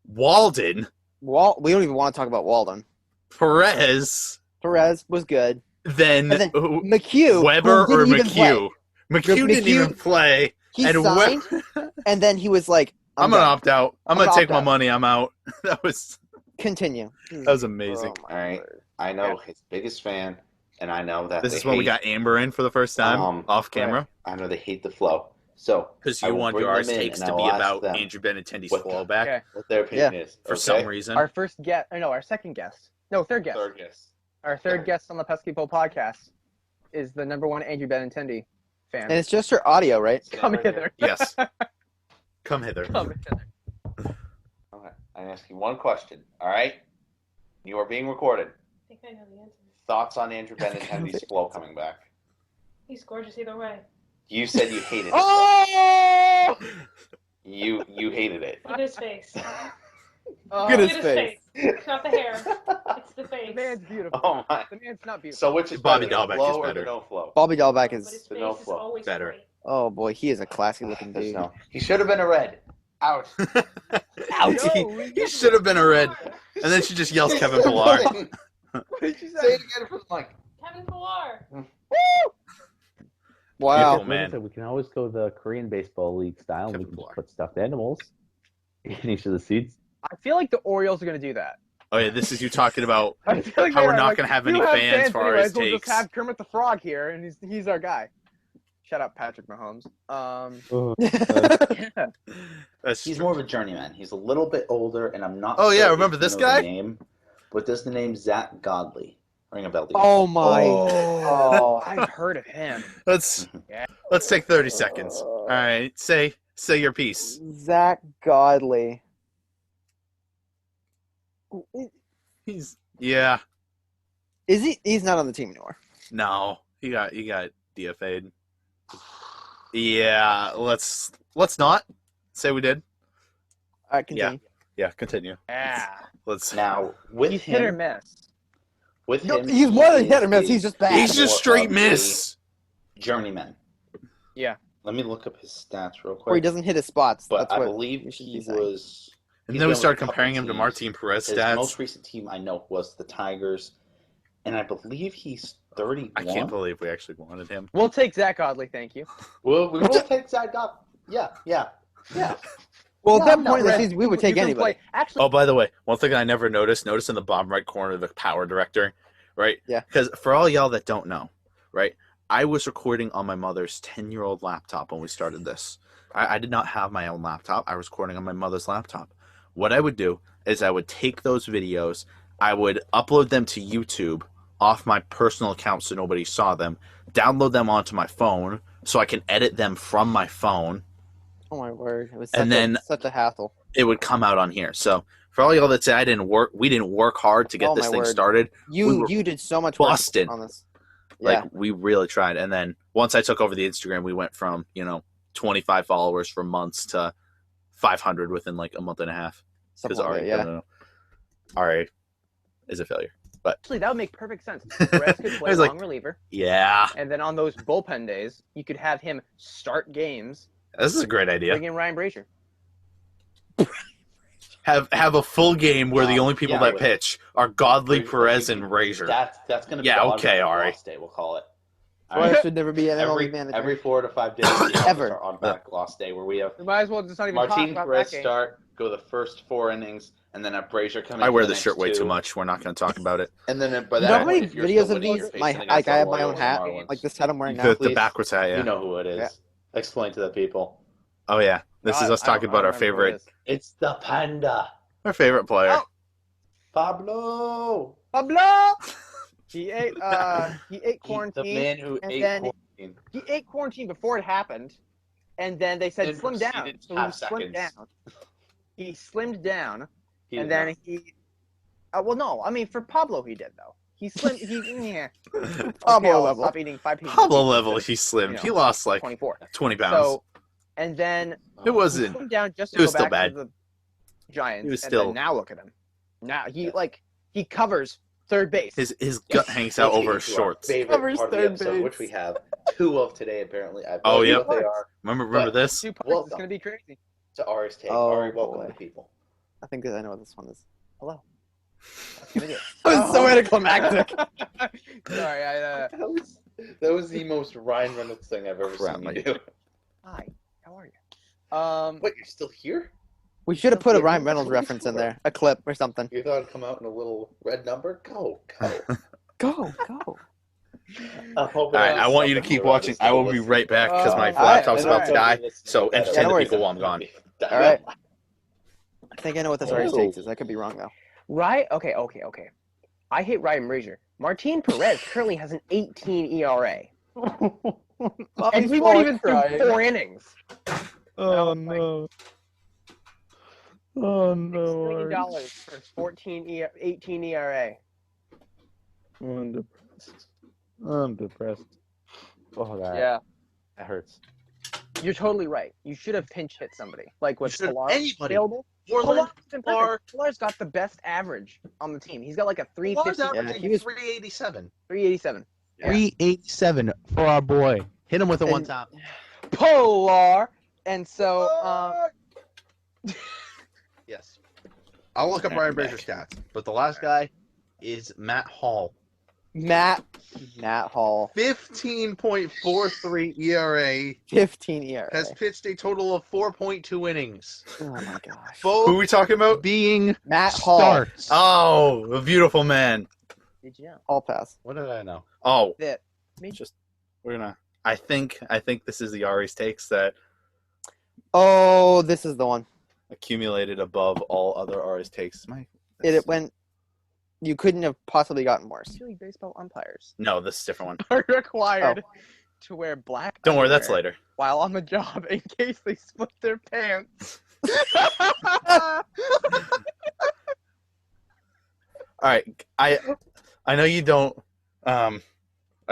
Walden. We don't even want to talk about Walden. Perez. Perez was good. Then, And then McHugh. Weber who or didn't even play. McHugh. McHugh didn't even play. He and signed, and then he was like, I'm going to done. opt out. I'm going to take my money. I'm out. That was Continue. amazing. Oh, All right. I know his biggest fan, and I know that This is when we got Amber in for the first time off camera. I know they hate the flow. So Because I you will want bring your them in takes and to I be will ask about them Andrew Benintendi's what fallback Okay. what their opinion is. for some reason. Our first guest, no, our second guest. No, third guest. Third guess. Our third guest on the Pesky Bowl podcast is the number one Andrew Benintendi fan. And it's just her audio, right? Come hither. Yes. Come hither. Come hither. Okay. I'm asking one question. All right. You are being recorded. I think I know the answer. Thoughts on Andrew Benintendi's flow coming back? He's gorgeous either way. You said you hated it. Oh! You hated it. Look at his face. Look at Look his at his face. face. It's not the hair. It's the The face. man's beautiful. Oh my. The man's not beautiful. So which is Bobby better, the Dahlbeck flow is or better. the no flow? Bobby Dahlbeck But his is. The face no is flow. always Better. great. Oh boy, he is a classy looking There's dude. no. He should have been a red. Out. Ouch. He should have been a red. And then she just yells Kevin Pillar. What did you Say say? it again for the mic. Kevin Pillar. Wow. Beautiful, man. Like I said, we can always go the Korean Baseball League style. And we Kevin can just Pillar. put stuffed animals in each of the seats. I feel like the Orioles are going to do that. Oh, yeah, this is you talking about I feel like how they we're are, not like, going to have you any fans for anyways, his we'll takes. just have Kermit the Frog here, and he's our guy. Shout out Patrick Mahomes. Yeah. That's He's more of a journeyman. He's a little bit older, and I'm not. Oh, sure yeah, if remember you this know guy? the name, but does the name Zach Godley ring a bell? to you? Oh my. Oh, I've heard of him. Let's take 30 seconds. All right, say your piece. Zach Godley. Yeah. Is he? He's not on the team anymore. No, he got DFA'd. Yeah, let's not say we did. All right, continue. Yeah, continue. Yeah. Let's. Now with He's hit or him, miss. with No, him, he's more than he hit or miss. is He's just a bad. He's just more straight of a miss. journeyman. Yeah. Let me look up his stats real quick. Or he doesn't hit his spots. But That's I what believe you should he be saying. was. And he's then we been with started a couple comparing him to teams. Martin Perez His stats. most recent team I know was the Tigers, and I believe he's 31. I can't believe we actually wanted him. We'll take Zach Godley, thank you. Well, we will take Zach Godley. Yeah. Well, at that No, point in the Red, season, we would take you can anybody. play- Actually, Oh, by the way, one thing I never noticed in the bottom right corner, the power director, right? Yeah. Because for all y'all that don't know, right, I was recording on my mother's 10-year-old laptop when we started this. I did not have my own laptop. I was recording on my mother's laptop. What I would do is I would take those videos, I would upload them to YouTube off my personal account so nobody saw them, download them onto my phone so I can edit them from my phone. Oh my word! It was And such a hassle. It would come out on here. So for all y'all that say we didn't work hard to get Oh, this my thing word. started. You did so much work busted. on this. Like we really tried. And then once I took over the Instagram, we went from 25 followers for months to 500 within like a month and a half. Something like that, yeah. Arie is a failure. But actually, that would make perfect sense. Perez could play was long like- reliever, yeah, and then on those bullpen days, you could have him start games. this is a great idea. Bring in Ryan Brazier. Have a full game where the only people yeah, that with- pitch are Godley, Perez, and Razor. That's going to be Yeah, the okay, automatic Arie. loss day, we'll call it. Perez should never be an MLB manager. Every 4 to 5 days, Ever. our automatic loss day where we have We might as well just not even talk Martin about Perez that game. start, go the first 4 innings, and then have Brazier come in. I for wear the this shirt next way 2. too much. We're not going to talk about it. And then by You that know how many point, if you're videos still of winning, these? you're facing I against have the my own Orioles hat, and Marlins. like this hat I'm wearing now. The backwards hat, yeah. You know who it is. Yeah. Explain to the people. Oh yeah, This is us talking about our favorite It's the panda. player. Oh. Pablo. He ate quarantine. The man who and ate then quarantine. he ate quarantine before it happened, and then they said And slim down. proceeded So he half slimmed seconds. down. He slimmed down, He and did then not. he. Well, no, I mean for Pablo he did though. He slimmed. Yeah. Pablo I'll level. Stop eating 5 pieces. Pablo of pizza level, instead he of, slimmed. He lost like 24. 20 pounds. So, and then It he wasn't. slimmed down just to It was go still back bad. to the Giants. He was and still- then now look at him. Now he covers third base. His gut hangs out over his shorts. Favorite Covers part of the third episode, base. which we have 2 of today apparently. I have Oh, no idea yep. what they are. Remember But- this? 2 parts. Welcome. It's gonna be crazy. To Arie's take. Oh, Arie, welcome boy. to people. I think I know what this one is. Hello. What's gonna do? That was so anticlimactic. Sorry, That was the most Ryan Reynolds thing I've ever Crap, seen mate. you do. Hi. How are you? What, you're still here? We should have put a Ryan Reynolds reference in there, a clip or something. You thought it'd come out in a little red number? Go. Go. All right, I want you to keep watching. I will be right back because my All right, laptop's about to die. So Yeah, entertain no the worries. people while I'm gone. All right. I think I know what this already takes is. I could be wrong though. Right? Okay. I hate Ryan Brazier. Martin Perez currently has an 18 ERA. And he won't even through 4 innings. Oh no. Oh no. $6 million for 18 ERA. I'm depressed. I'm depressed. Oh, that, Yeah. that hurts. You're totally right. You should have pinch hit somebody. Like with should have Pilar anybody. available. Moreland, Pilar's got the best average on the team. He's got like a Pilar's 350. averaging he was- 387. 387. Yeah. 387 for our boy. Hit him with a And- one top. Pilar. And so Yes. I'll look up Ryan Brazier's stats, but the last guy is Matt Hall. Matt Hall, 15.43 ERA. 15 ERA. Has pitched a total of 4.2 innings. Oh my gosh. Both Who are we talking about? being Matt Hall. starts. Oh, a beautiful man. did you know? Hall pass. What did I know? Oh, That we're gonna. I think this is the Arie's takes that Oh, this is the one. accumulated above all other Arie's takes. It went. You couldn't have possibly gotten worse. Really, baseball umpires No, this is a different one. are required to wear black. Don't worry, that's underwear later. while on the job in case they split their pants. All right, I know you don't. I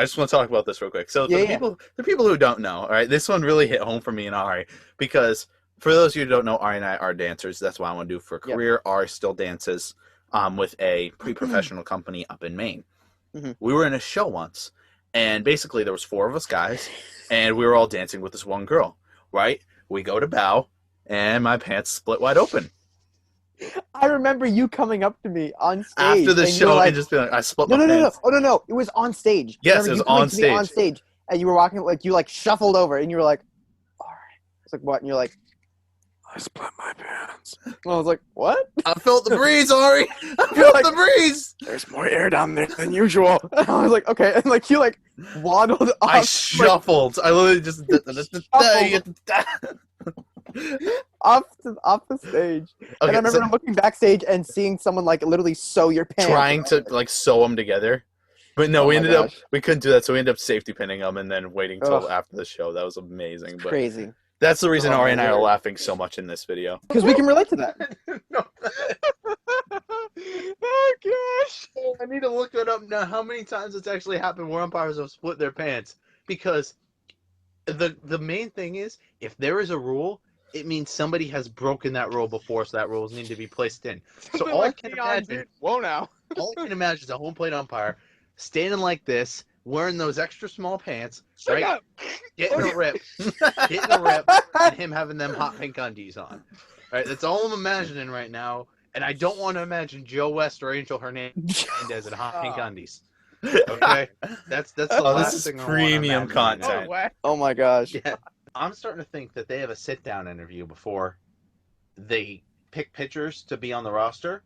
just want to talk about this real quick. So Yeah, the people who don't know, all right, this one really hit home for me and Arie because for those of you who don't know, Arie and I are dancers. That's what I want to do for a Yep. career. Arie still dances with a pre-professional company up in Maine. Mhm. We were in a show once, and basically there was 4 of us guys, and we were all dancing with this one girl. Right? We go to bow, and my pants split wide open. I remember you coming up to me on stage After the and you were show, like, and just being like, I split no, my no, no, no, pants. oh no, it was on stage. Yes, Remember it was you coming on to me on stage. stage, and you were walking like you like shuffled over, and you were like, all right. I was like, what? And you're like, I split my pants. And I was like, what? I felt the breeze, Arie. I felt the breeze. There's more air down there than usual. And I was like, okay, and like you like waddled off. I shuffled. I literally just off the stage. And I remember looking backstage and seeing someone like literally sew your pants. trying to like sew them together, but no, Oh we my ended up gosh. we couldn't do that, so we ended up safety pinning them and then waiting till Ugh. after the show. That was amazing. But Crazy. that's the reason Oh, Arie and I are Lord. laughing so much in this video. Because we can relate to that. Oh gosh! I need to look it up now. How many times it's actually happened where umpires have split their pants? Because the main thing is, if there is a rule, it means somebody has broken that rule before, so that rules need to be placed in. So all I can imagine, Whoa now. all I can imagine is a home plate umpire standing like this, wearing those extra small pants, right? Getting a rip, and him having them hot pink undies on. Right, that's all I'm imagining right now. And I don't want to imagine Joe West or Angel Hernandez in hot pink undies. Okay, that's the last this is thing I premium wanna imagine right now. content. Oh my gosh. Yeah, I'm starting to think that they have a sit-down interview before they pick pitchers to be on the roster.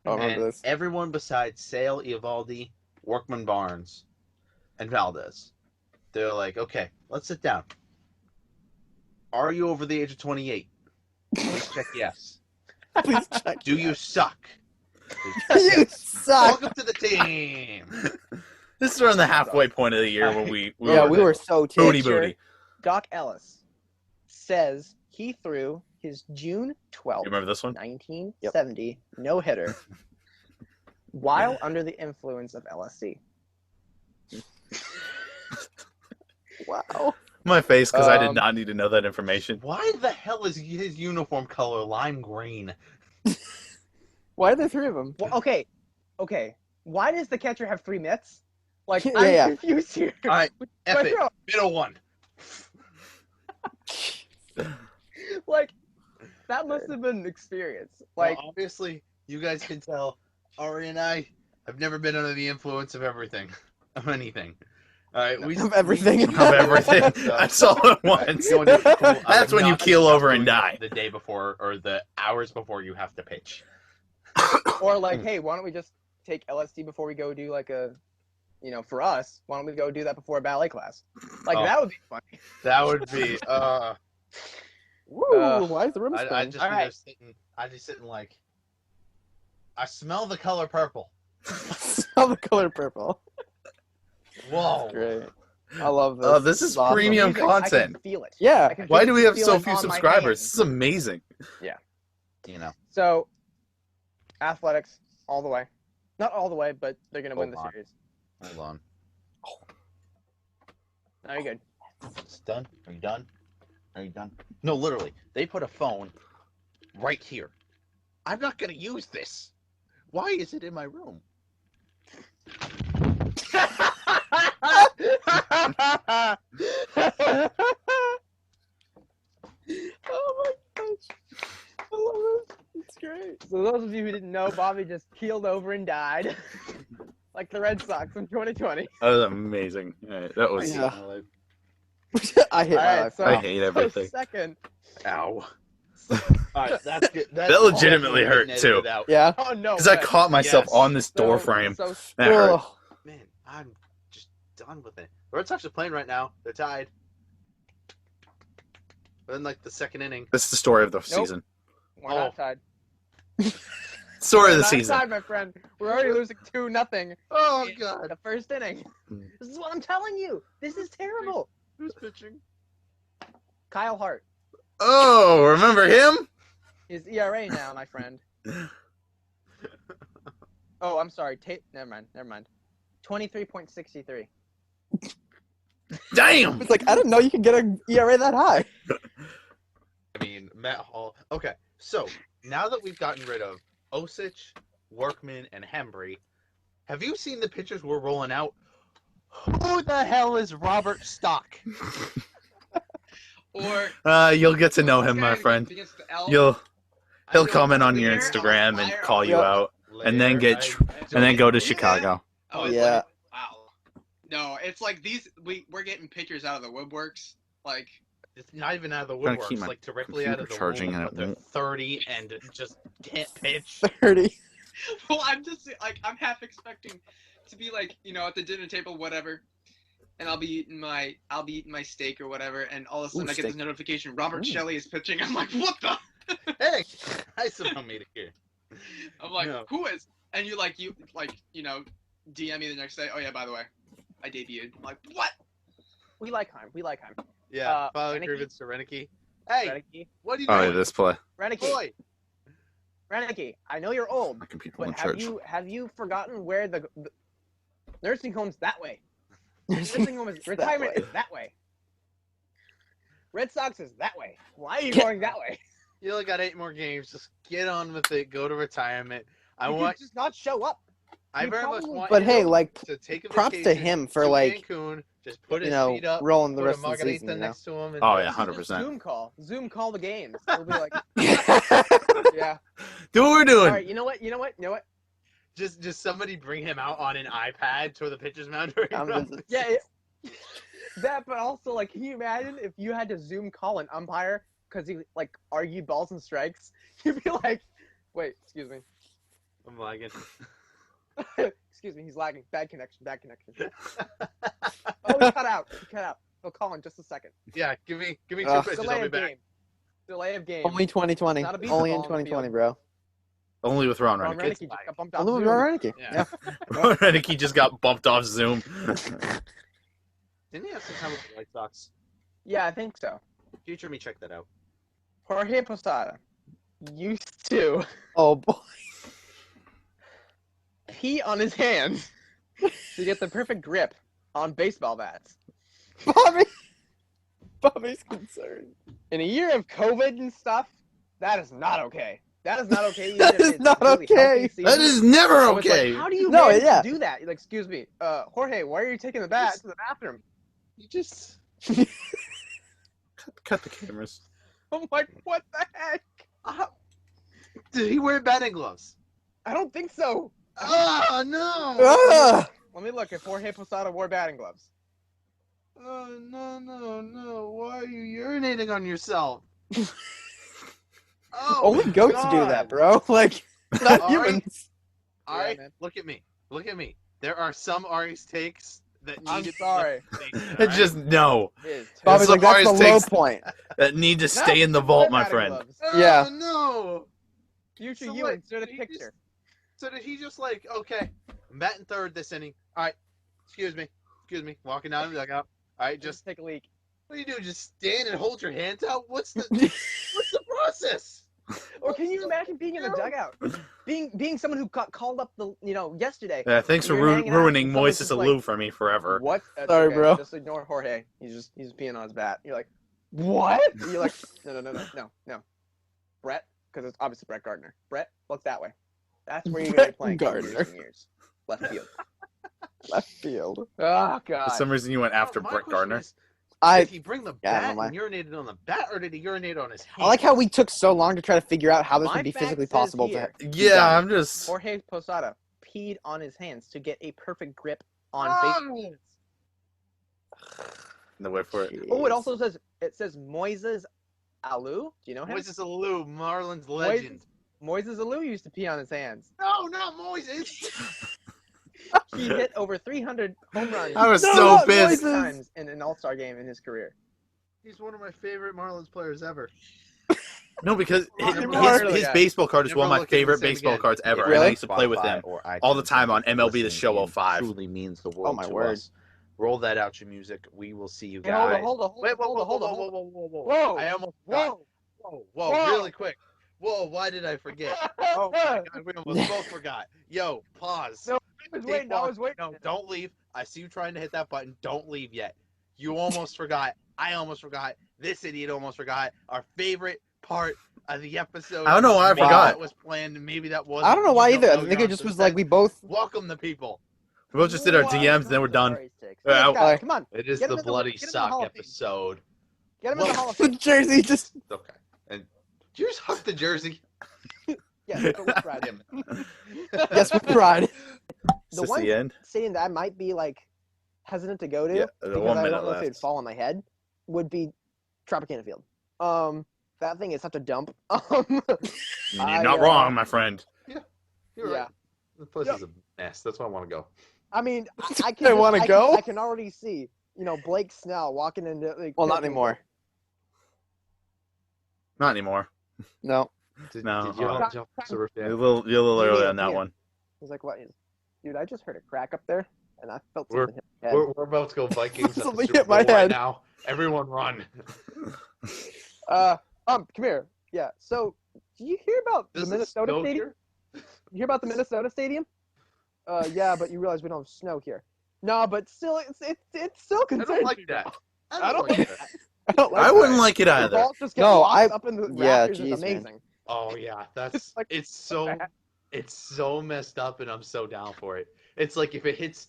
I remember And this. everyone besides Sale, Eovaldi, Workman Barnes, and Valdez, they're like, okay, let's sit down. Are you over the age of 28? Please check yes. Please check. Do you suck? You suck. Welcome to the team. This is around the halfway point of the year where we Yeah, we were so booty terrible. booty. Doc Ellis says he threw his June 12th, You remember this one? 1970 no-hitter while under the influence of LSD. Wow. My face, because I did not need to know that information. Why the hell is his uniform color lime green? Why are there three of them? Well, okay. Why does the catcher have 3 mitts? Like, Yeah, I'm yeah. confused here. All right, F But it. no, Middle one. like, that must have been an experience. Like, Well, obviously, you guys can tell Arie and I have never been under the influence of everything, of anything. All right, Of everything. Of everything. That's all at once. That's when you keel over and die. The day before or the hours before you have to pitch. or like, hey, why don't we just take LSD before we go do like a, for us, why don't we go do that before a ballet class? Like, Oh. that would be funny. That would be. Woo! Why is the room I spinning? just All be right. there sitting. I just sitting like. I smell the color purple. Smell the color purple. Whoa! Great. I love this. Oh, this is awesome. premium Music, I content. can feel it. Yeah. I can Why do we have feel so it few on my subscribers? hands. This is amazing. You know. So, athletics all the way. Not all the way, but they're gonna win the Hold on. series. Hold on. No, you're good. It's done. Are you done? Are you done? No, literally. They put a phone right here. I'm not gonna use this. Why is it in my room? Oh my gosh. I love it. It's great. So those of you who didn't know, Bobby just keeled over and died, like the Red Sox in 2020. That was amazing. All right, that was. Yeah. I hate All my right, life. so, I hate everything. So second. Ow. Alright, that's good. That's That legitimately all hurt, edited too. out. Yeah. Oh no. Because I way. caught myself Yes. on this door So- frame. So That hurt. Ugh. Man, I'm just done with it. The Red Sox are playing right now. They're tied. We're in like the second inning. This is the story of the season. we're not tied. Story of We're the not season. tied, my friend. We're already losing 2-0. Oh in god. The first inning. Hmm. This is what I'm telling you. This is terrible. Who's pitching? Kyle Hart. Oh, remember him? His ERA now, my friend. Oh, I'm sorry. Never mind. 23.63. Damn. It's like, I didn't know you could get an ERA that high. I mean, Matt Hall. Okay, so now that we've gotten rid of Osich, Workman, and Hembry, have you seen the pitchers we're rolling out? Who the hell is Robert Stock? Or You'll get to know him, my friend. against the Elk. He'll comment on your Lear, Instagram and Liar, call you Yep. out, and then and then go to Chicago. Oh, it's Yeah. like, wow. No, it's like we're getting pictures out of the woodworks. Like, It's not even out of the Trying to woodworks, keep my like directly out of the computer charging womb, and but it they're won't. 30 and just can't pitch. 30. well, I'm just like I'm half expecting to be like at the dinner table, whatever, and I'll be eating my steak or whatever, and all of a sudden I get this steak. notification: Robert Ooh. Shelley is pitching. I'm like, what the? Hey, I somehow made it here. I'm like, No. who is? And you DM me the next day. Oh yeah, by the way, I debuted. I'm like, what? We like Heim. Yeah, Father Renicky? Grievance to Renicky. Hey, Renicky. what are you Oh, doing? yeah, this play. Renicky. Renicky. I know you're old, My computer but won't have charge. you forgotten where the nursing home's that way? Nursing home is retirement is that way. Red Sox is that way. Why are you Get- going that way? You only got 8 more games. Just get on with it. Go to retirement. I You want. could just not show up. I you very much probably- want. But you hey, to- like, to take a props to vacation him for, to like, Cancun, just put you his know, feet up, rolling the put a rest of the margarita season, you know? next to him. And Oh, yeah, Just 100%. Zoom call the games. It'll be like, yeah. Do what we're doing. All right. You know what? Just somebody bring him out on an iPad to the pitcher's mound. during practice. Yeah. That, but also, like, can you imagine if you had to Zoom call an umpire because he like argued balls and strikes? You'd be like, wait, excuse me. I'm lagging. Excuse me, he's lagging. Bad connection. Oh, he cut out. He'll call in just a second. Yeah, give me 2 Ugh. pitches. Delay I'll be of back. game. Delay of game. Only 2020. Not a beat Only in ball on the 2020, field. bro. Only with Ron Ron Renick. Renick just got bumped off Only with Zoom. Ron Renick. Yeah. Ron Renick just got bumped off Zoom. Didn't he have some time with the White Sox? Yeah, I think so. Future me, check that out. Jorge Posada used to Oh boy. pee on his hands to get the perfect grip on baseball bats. Bobby's concerned. In a year of COVID and stuff, that is not okay. That is not okay. That even if is it's not a really okay. healthy season. That is never So it's like, okay. how do you No, manage yeah. to do that? You're like, excuse me, Jorge, why are you taking the bat to the bathroom? You just Cut the cameras. I'm like, what the heck? did he wear batting gloves? I don't think so. Oh no! Ah! Let me look if Jorge Posada wore batting gloves. Oh no! Why are you urinating on yourself? Oh, Only goats do that, bro. Like, not Ari? humans. All right, Yeah, man. look at me. Look at me. There are some Ari's takes that I'm need sorry. It's just no. It is Bobby's Some like, that's the Ari's low takes- point. That need to stay in the vault, my friend. Yeah. Oh no! Future So you wait, insert a did he picture. So did he just like, okay, I'm batting third this inning. All right, excuse me, walking down the dugout. All right, just take a leak. what do you do? Just stand and hold your hands out? What's the process? Or can you imagine being in the dugout? Being someone who got called up yesterday. Yeah, thanks for You're hanging out ruining and someone's Moises just Alou like, for me forever. What? That's Sorry, okay. bro. Just ignore Jorge. He's peeing on his bat. You're like, what? And you're like, no. Brett, because it's obviously Brett Gardner. Brett, look that way. That's where you're going to be playing Brett for years Gardner. and years. Left field. Left field. Oh For God. some reason, you went after My Brett question Gardner. is, I did he bring the Yeah, I bat don't know and urinated on the bat, or did he urinate on his hand? I like how we took so long to try to figure out how this My would be fact physically says possible here, to. Yeah, done. I'm just. Jorge Posada peed on his hands to get a perfect grip on Oh! No wait for it. Oh, it also says Moises Alou. Do you know him? Moises Alou, Marlins legend. Moises Alou used to pee on his hands. No, not Moises. He hit over 300 home runs. I was No, so not pissed. Moises. Times in an All-Star game in his career. He's one of my favorite Marlins players ever. No, because Never his baseball card is Never one of my look at him favorite the same baseball again. cards ever. Really? And I used to play with him Or all the iTunes time on if you're MLB The listening Show in. 05. Truly means the world my to word. us. Roll that out, your music. We will see you Hey, guys. hold on. Wait, Hold on. whoa. I almost forgot. Whoa, really quick. Whoa, why did I forget? Oh my God, we almost both forgot. Yo, pause. No, I was waiting. No, don't leave. I see you trying to hit that button. Don't leave yet. You almost forgot. I almost forgot. This idiot almost forgot. Our favorite part of the episode. I don't know why I Maybe forgot. That was planned. Maybe that wasn't. I don't know why You either. I know think you're it just on was to like the we both. Welcome the people. We both just did our DMs and then we're done. Guys, Alright. come on. It is Get him the in the- bloody get him in the sock Hall of Fame. episode. Get him in the Hall of The Fame. jersey just. Okay. And did you just hug the jersey? Yes, but with pride. Yes, with pride. Is The this one the end? stadium that I might be like hesitant to go to Yeah, because 1 I minute don't know if it'd left. fall on my head would be Tropicana Field. That thing is such a dump. You're I, not wrong, my friend. You're Yeah. right. The place is a mess. That's why I want to go. I mean, I can. I wanna go? I can already see, Blake Snell walking into. Like, Well, not pitching. anymore. Not anymore. No. No. Did you also You're a little early on that one. He's like, what? Dude, I just heard a crack up there, and I felt We're- something hit my head. We're about to go Vikings at the Something Super hit my Bowl right head. now. Everyone run. Come here. Yeah. So, do you hear about Does the it Minnesota snow Stadium? here? You hear about the Minnesota Stadium? Yeah, but you realize we don't have snow here. No, but still, it's still I concerning. don't like that. I don't like like that. I don't like I wouldn't like it The either. ball just gets No, locked up in the yeah, rafters. geez, It's man. amazing. Oh yeah, that's like- it's so messed up, and I'm so down for it. It's like if it hits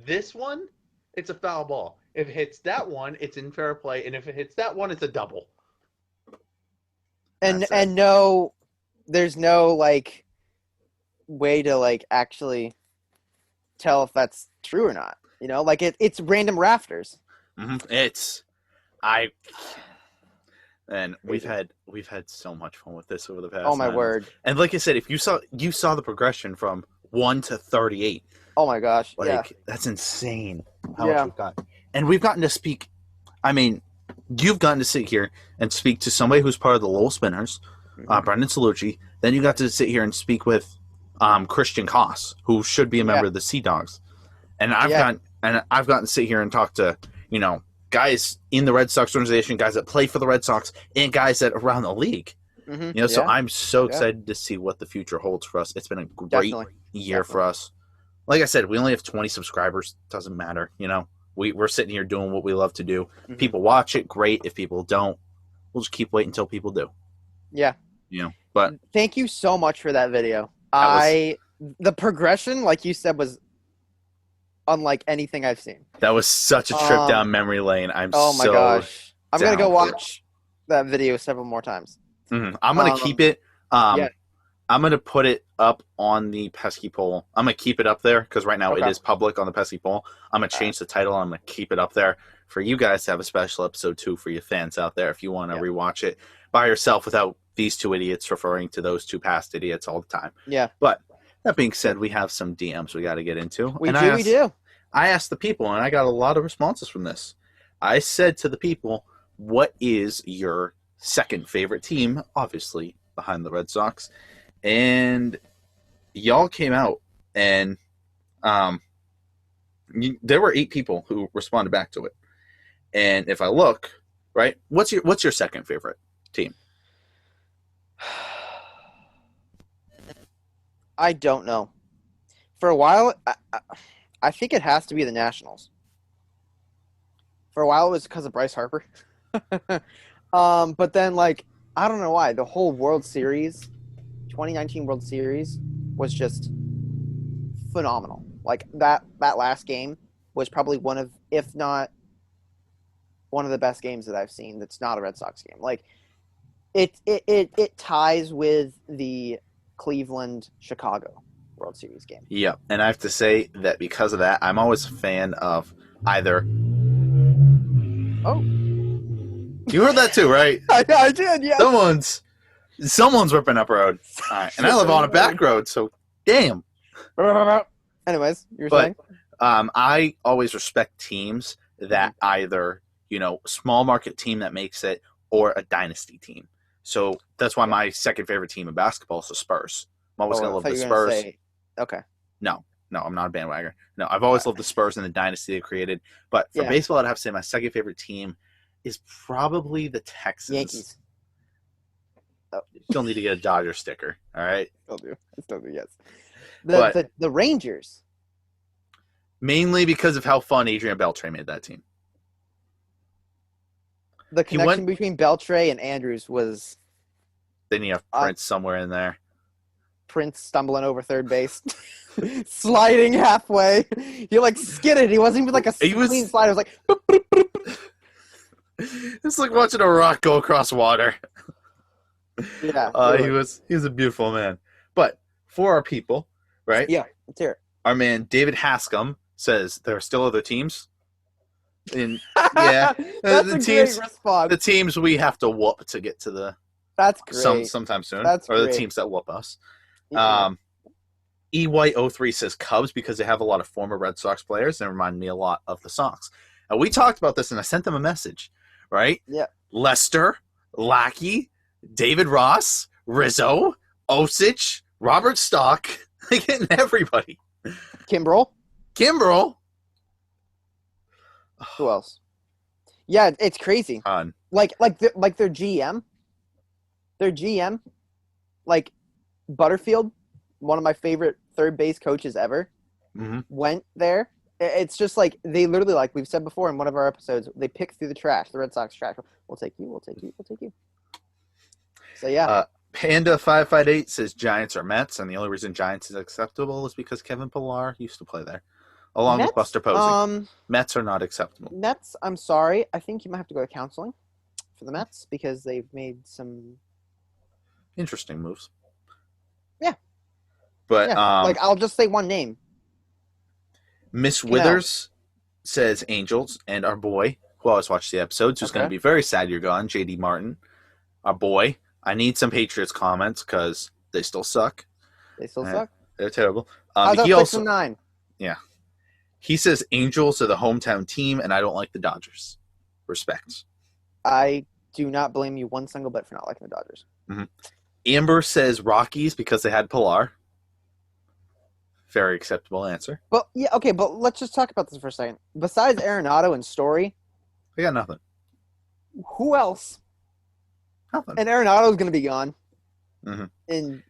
this one, it's a foul ball. If it hits that one, it's in fair play, and if it hits that one, it's a double. And That's it. and no, there's no like way to like actually tell if that's true or not. Like it's random rafters. And we've had so much fun with this over the past. Oh my 9 months. word. And like I said, if you saw the progression from 1 to 38, Oh my gosh. like Yeah. that's insane. How Yeah. much we've got, and we've gotten to speak. I mean, you've gotten to sit here and speak to somebody who's part of the Lowell Spinners, Brendan Salucci. Then you got to sit here and speak with Christian Koss, who should be a member of the Sea Dogs. And I've gotten to sit here and talk to, guys in the Red Sox organization, guys that play for the Red Sox, and guys that are around the league. So I'm so excited to see what the future holds for us. It's been a great year for us. Like I said, we only have 20 subscribers. Doesn't matter. We're sitting here doing what we love to do. People watch it, great. If people don't, we'll just keep waiting until people do. Yeah. But thank you so much for that video. The progression, like you said, was unlike anything I've seen. That was such a trip down memory lane. I'm my so gosh. I'm going to go down. watch that video several more times. I'm going to keep it. I'm going to put it up on the Pesky poll. I'm going to keep it up there because right now it is public on the Pesky poll. I'm going to change the title. I'm going to keep it up there for you guys to have a special episode 2 for you fans out there if you want to rewatch it by yourself without these two idiots referring to those two past idiots all the time. Yeah. But that being said, we have some DMs we got to get into. We do. I asked the people, and I got a lot of responses from this. I said to the people, what is your second favorite team? Obviously, behind the Red Sox. And y'all came out, and there were 8 people who responded back to it. And if I look, right, what's your second favorite team? I don't know. For a while, I think it has to be the Nationals. For a while, it was because of Bryce Harper. But then, I don't know why. The whole World Series, 2019 World Series, was just phenomenal. That last game was probably one of, if not one of the best games that I've seen that's not a Red Sox game. It ties with the Cleveland-Chicago World Series game. Yeah, and I have to say that because of that, I'm always a fan of either. Oh. You heard that too, right? I did, yeah. Someone's ripping up road. All right, and I live on a back road, so damn. Anyways, you were saying? I always respect teams that either, small market team that makes it or a dynasty team. So that's why my second favorite team in basketball is the Spurs. I'm always going to love the Spurs. Okay. No, I'm not a bandwagoner. No, I've always loved the Spurs and the dynasty they created. But for baseball, I'd have to say my second favorite team is probably the Texans. Yankees. Oh. You still need to get a Dodger sticker, all right? I still do, yes. The Rangers. Mainly because of how fun Adrian Beltre made that team. The connection between Beltre and Andrews was... Then you have Prince somewhere in there. Prince stumbling over third base. Sliding halfway. He skidded. He wasn't even clean slide. It was like... It's like watching a rock go across water. Yeah. He was a beautiful man. But for our people, right? Yeah, let's hear it. Our man David Hascom says there are still other teams. And yeah, that's a great response. The teams we have to whoop to get to the. That's great. Sometime soon. That's or great. The teams that whoop us. Yeah. EY03 says Cubs because they have a lot of former Red Sox players and remind me a lot of the Sox. And we talked about this, and I sent them a message. Right? Yeah. Lester, Lackey, David Ross, Rizzo, Osich, Robert Stock, getting everybody. Kimbrel. Who else? Yeah, it's crazy. Like their GM. Their GM, Butterfield, one of my favorite third base coaches ever, went there. It's just they literally, we've said before in one of our episodes, they pick through the trash, the Red Sox trash. We'll take you. So, yeah. Panda558 says Giants or Mets, and the only reason Giants is acceptable is because Kevin Pillar used to play there, along with Buster Posey. Mets are not acceptable. Mets, I'm sorry. I think you might have to go to counseling for the Mets because they've made some interesting moves. Yeah. But I'll just say one name. Miss Withers says Angels, and our boy, who always watches the episodes, who's going to be very sad you're gone, JD Martin. Our boy. I need some Patriots comments because they still suck. They still suck? They're terrible. He also 6-9. Yeah. He says Angels are the hometown team, and I don't like the Dodgers. Respect. I do not blame you one single bit for not liking the Dodgers. Amber says Rockies because they had Pilar. Very acceptable answer. But yeah, okay, but let's just talk about this for a second. Besides Arenado and Story, They got nothing. who else? Nothing. And Arenado's going to be gone Mhm. in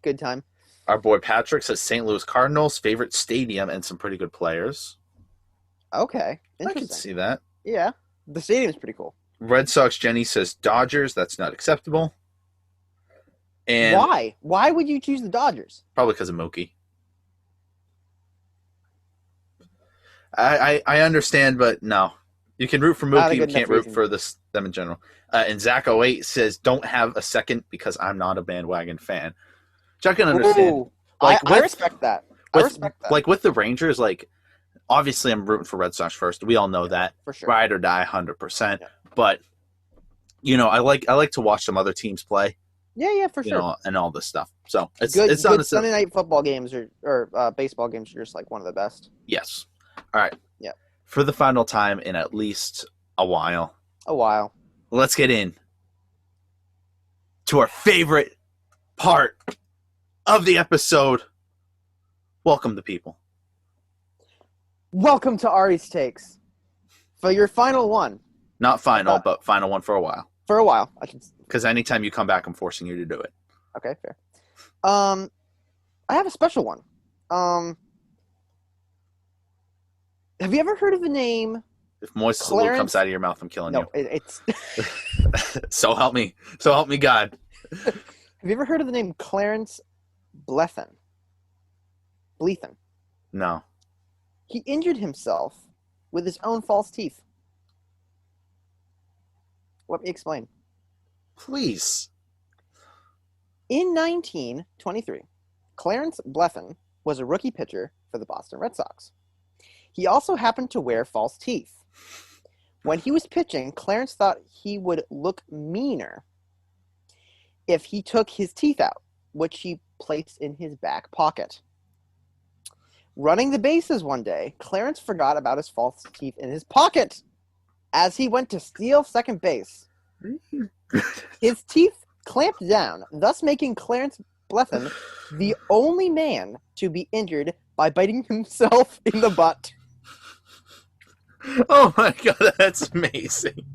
good time. Our boy Patrick says St. Louis Cardinals, favorite stadium, and some pretty good players. Okay, I interesting. can see that. Yeah, the stadium's pretty cool. Red Sox Jenny says Dodgers. That's not acceptable. And Why? Why would you choose the Dodgers? probably because of Mookie. I understand, but no. You can root for Not a Mookie. You good enough can't root reason. for them in general. And Zach08 says, don't have a second because I'm not a bandwagon fan. Which I can understand. Ooh, Like, I with- respect that. I respect that. Like with the Rangers, like obviously I'm rooting for Red Sox first. We all know that. For sure. Ride or die 100%. Yeah. But I like to watch some other teams play, Yeah, for sure. and all this stuff. So it's good not a Sunday night football games or baseball games are just like one of the best. yes. All right. Yeah. For the final time in at least a while, let's get in to our favorite part of the episode. Welcome the people. Welcome to Arie's Takes. For your final one. Not final, but final one for a while. For a while. Because anytime you come back, I'm forcing you to do it. Okay, fair. I have a special one. Have you ever heard of the name? If moist salute comes out of your mouth, I'm killing you. It's. So help me. So help me God. Have you ever heard of the name Clarence Blethen? No. He injured himself with his own false teeth. Let me explain. Please. In 1923, Clarence Blethen was a rookie pitcher for the Boston Red Sox. He also happened to wear false teeth. When he was pitching, Clarence thought he would look meaner if he took his teeth out, which he placed in his back pocket. Running the bases one day, Clarence forgot about his false teeth in his pocket. As he went to steal second base, his teeth clamped down, thus making Clarence Blethen the only man to be injured by biting himself in the butt. Oh my God, that's amazing.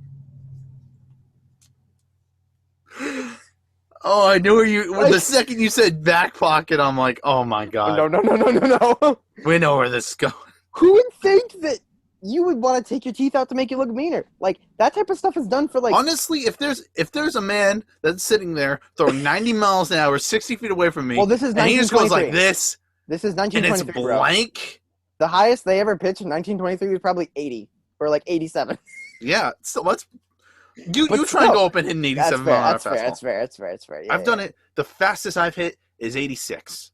Oh, I knew the second you said back pocket, I'm like, oh my God. No. We know where this is going. Who would think that you would want to take your teeth out to make you look meaner? Like, that type of stuff is done for, like... Honestly, if there's a man that's sitting there throwing 90 miles an hour, 60 feet away from me, Well, this is and he just goes like 1923. this, This is and it's 1923, bro. blank. The highest they ever pitched in 1923 was probably 80 or like 87. Yeah, so let's... You But try and still, go up and hit an 87 mile an hour fastball. That's fair. Yeah, I've done it. The fastest I've hit is 86.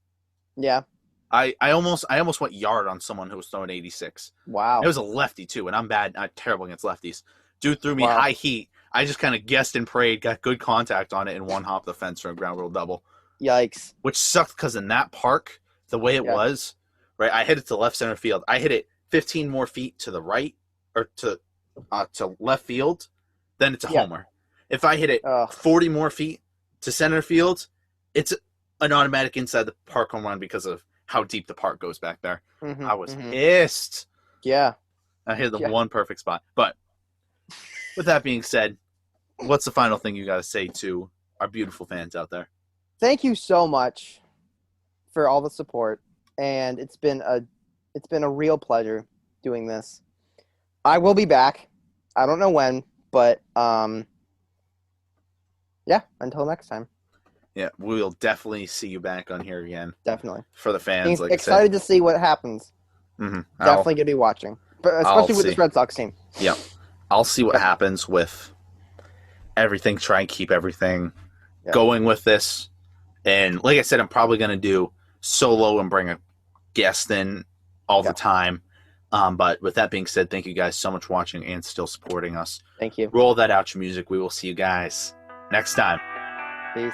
Yeah. I almost went yard on someone who was throwing 86. Wow. It was a lefty too, and I'm terrible against lefties. Dude threw me Wow. high heat. I just kind of guessed and prayed, got good contact on it, and one hop the fence for a ground rule double. Yikes. Which sucked because in that park, the way it was, right? I hit it to left center field. I hit it 15 more feet to the right or to left field, then it's a homer. If I hit it 40 more feet to center field, it's an automatic inside the park home run because of how deep the park goes back there. I was pissed. Yeah. I hit the one perfect spot. But with that being said, what's the final thing you got to say to our beautiful fans out there? Thank you so much for all the support, and it's been a real pleasure doing this. I will be back. I don't know when, but yeah, until next time. Yeah, we'll definitely see you back on here again. Definitely. For the fans, like excited to see what happens. Definitely gonna be watching, but especially with this Red Sox team. Yeah, I'll see what happens with everything. Try and keep everything going with this. And like I said, I'm probably gonna do solo and bring a guest in all the time. But with that being said, thank you guys so much for watching and still supporting us. Thank you. Roll that outro music. We will see you guys next time. Peace.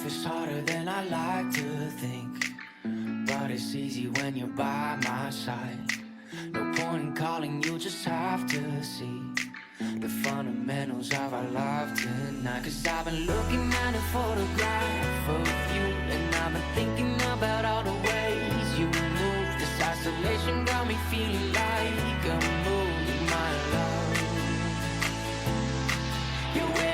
is harder than I like to think, but it's easy when you're by my side. No point in calling, you just have to see the fundamentals of our love tonight. Cause I've been looking at a photograph of you, and I've been thinking about all the ways you move. This isolation got me feeling like a mood, my love. You're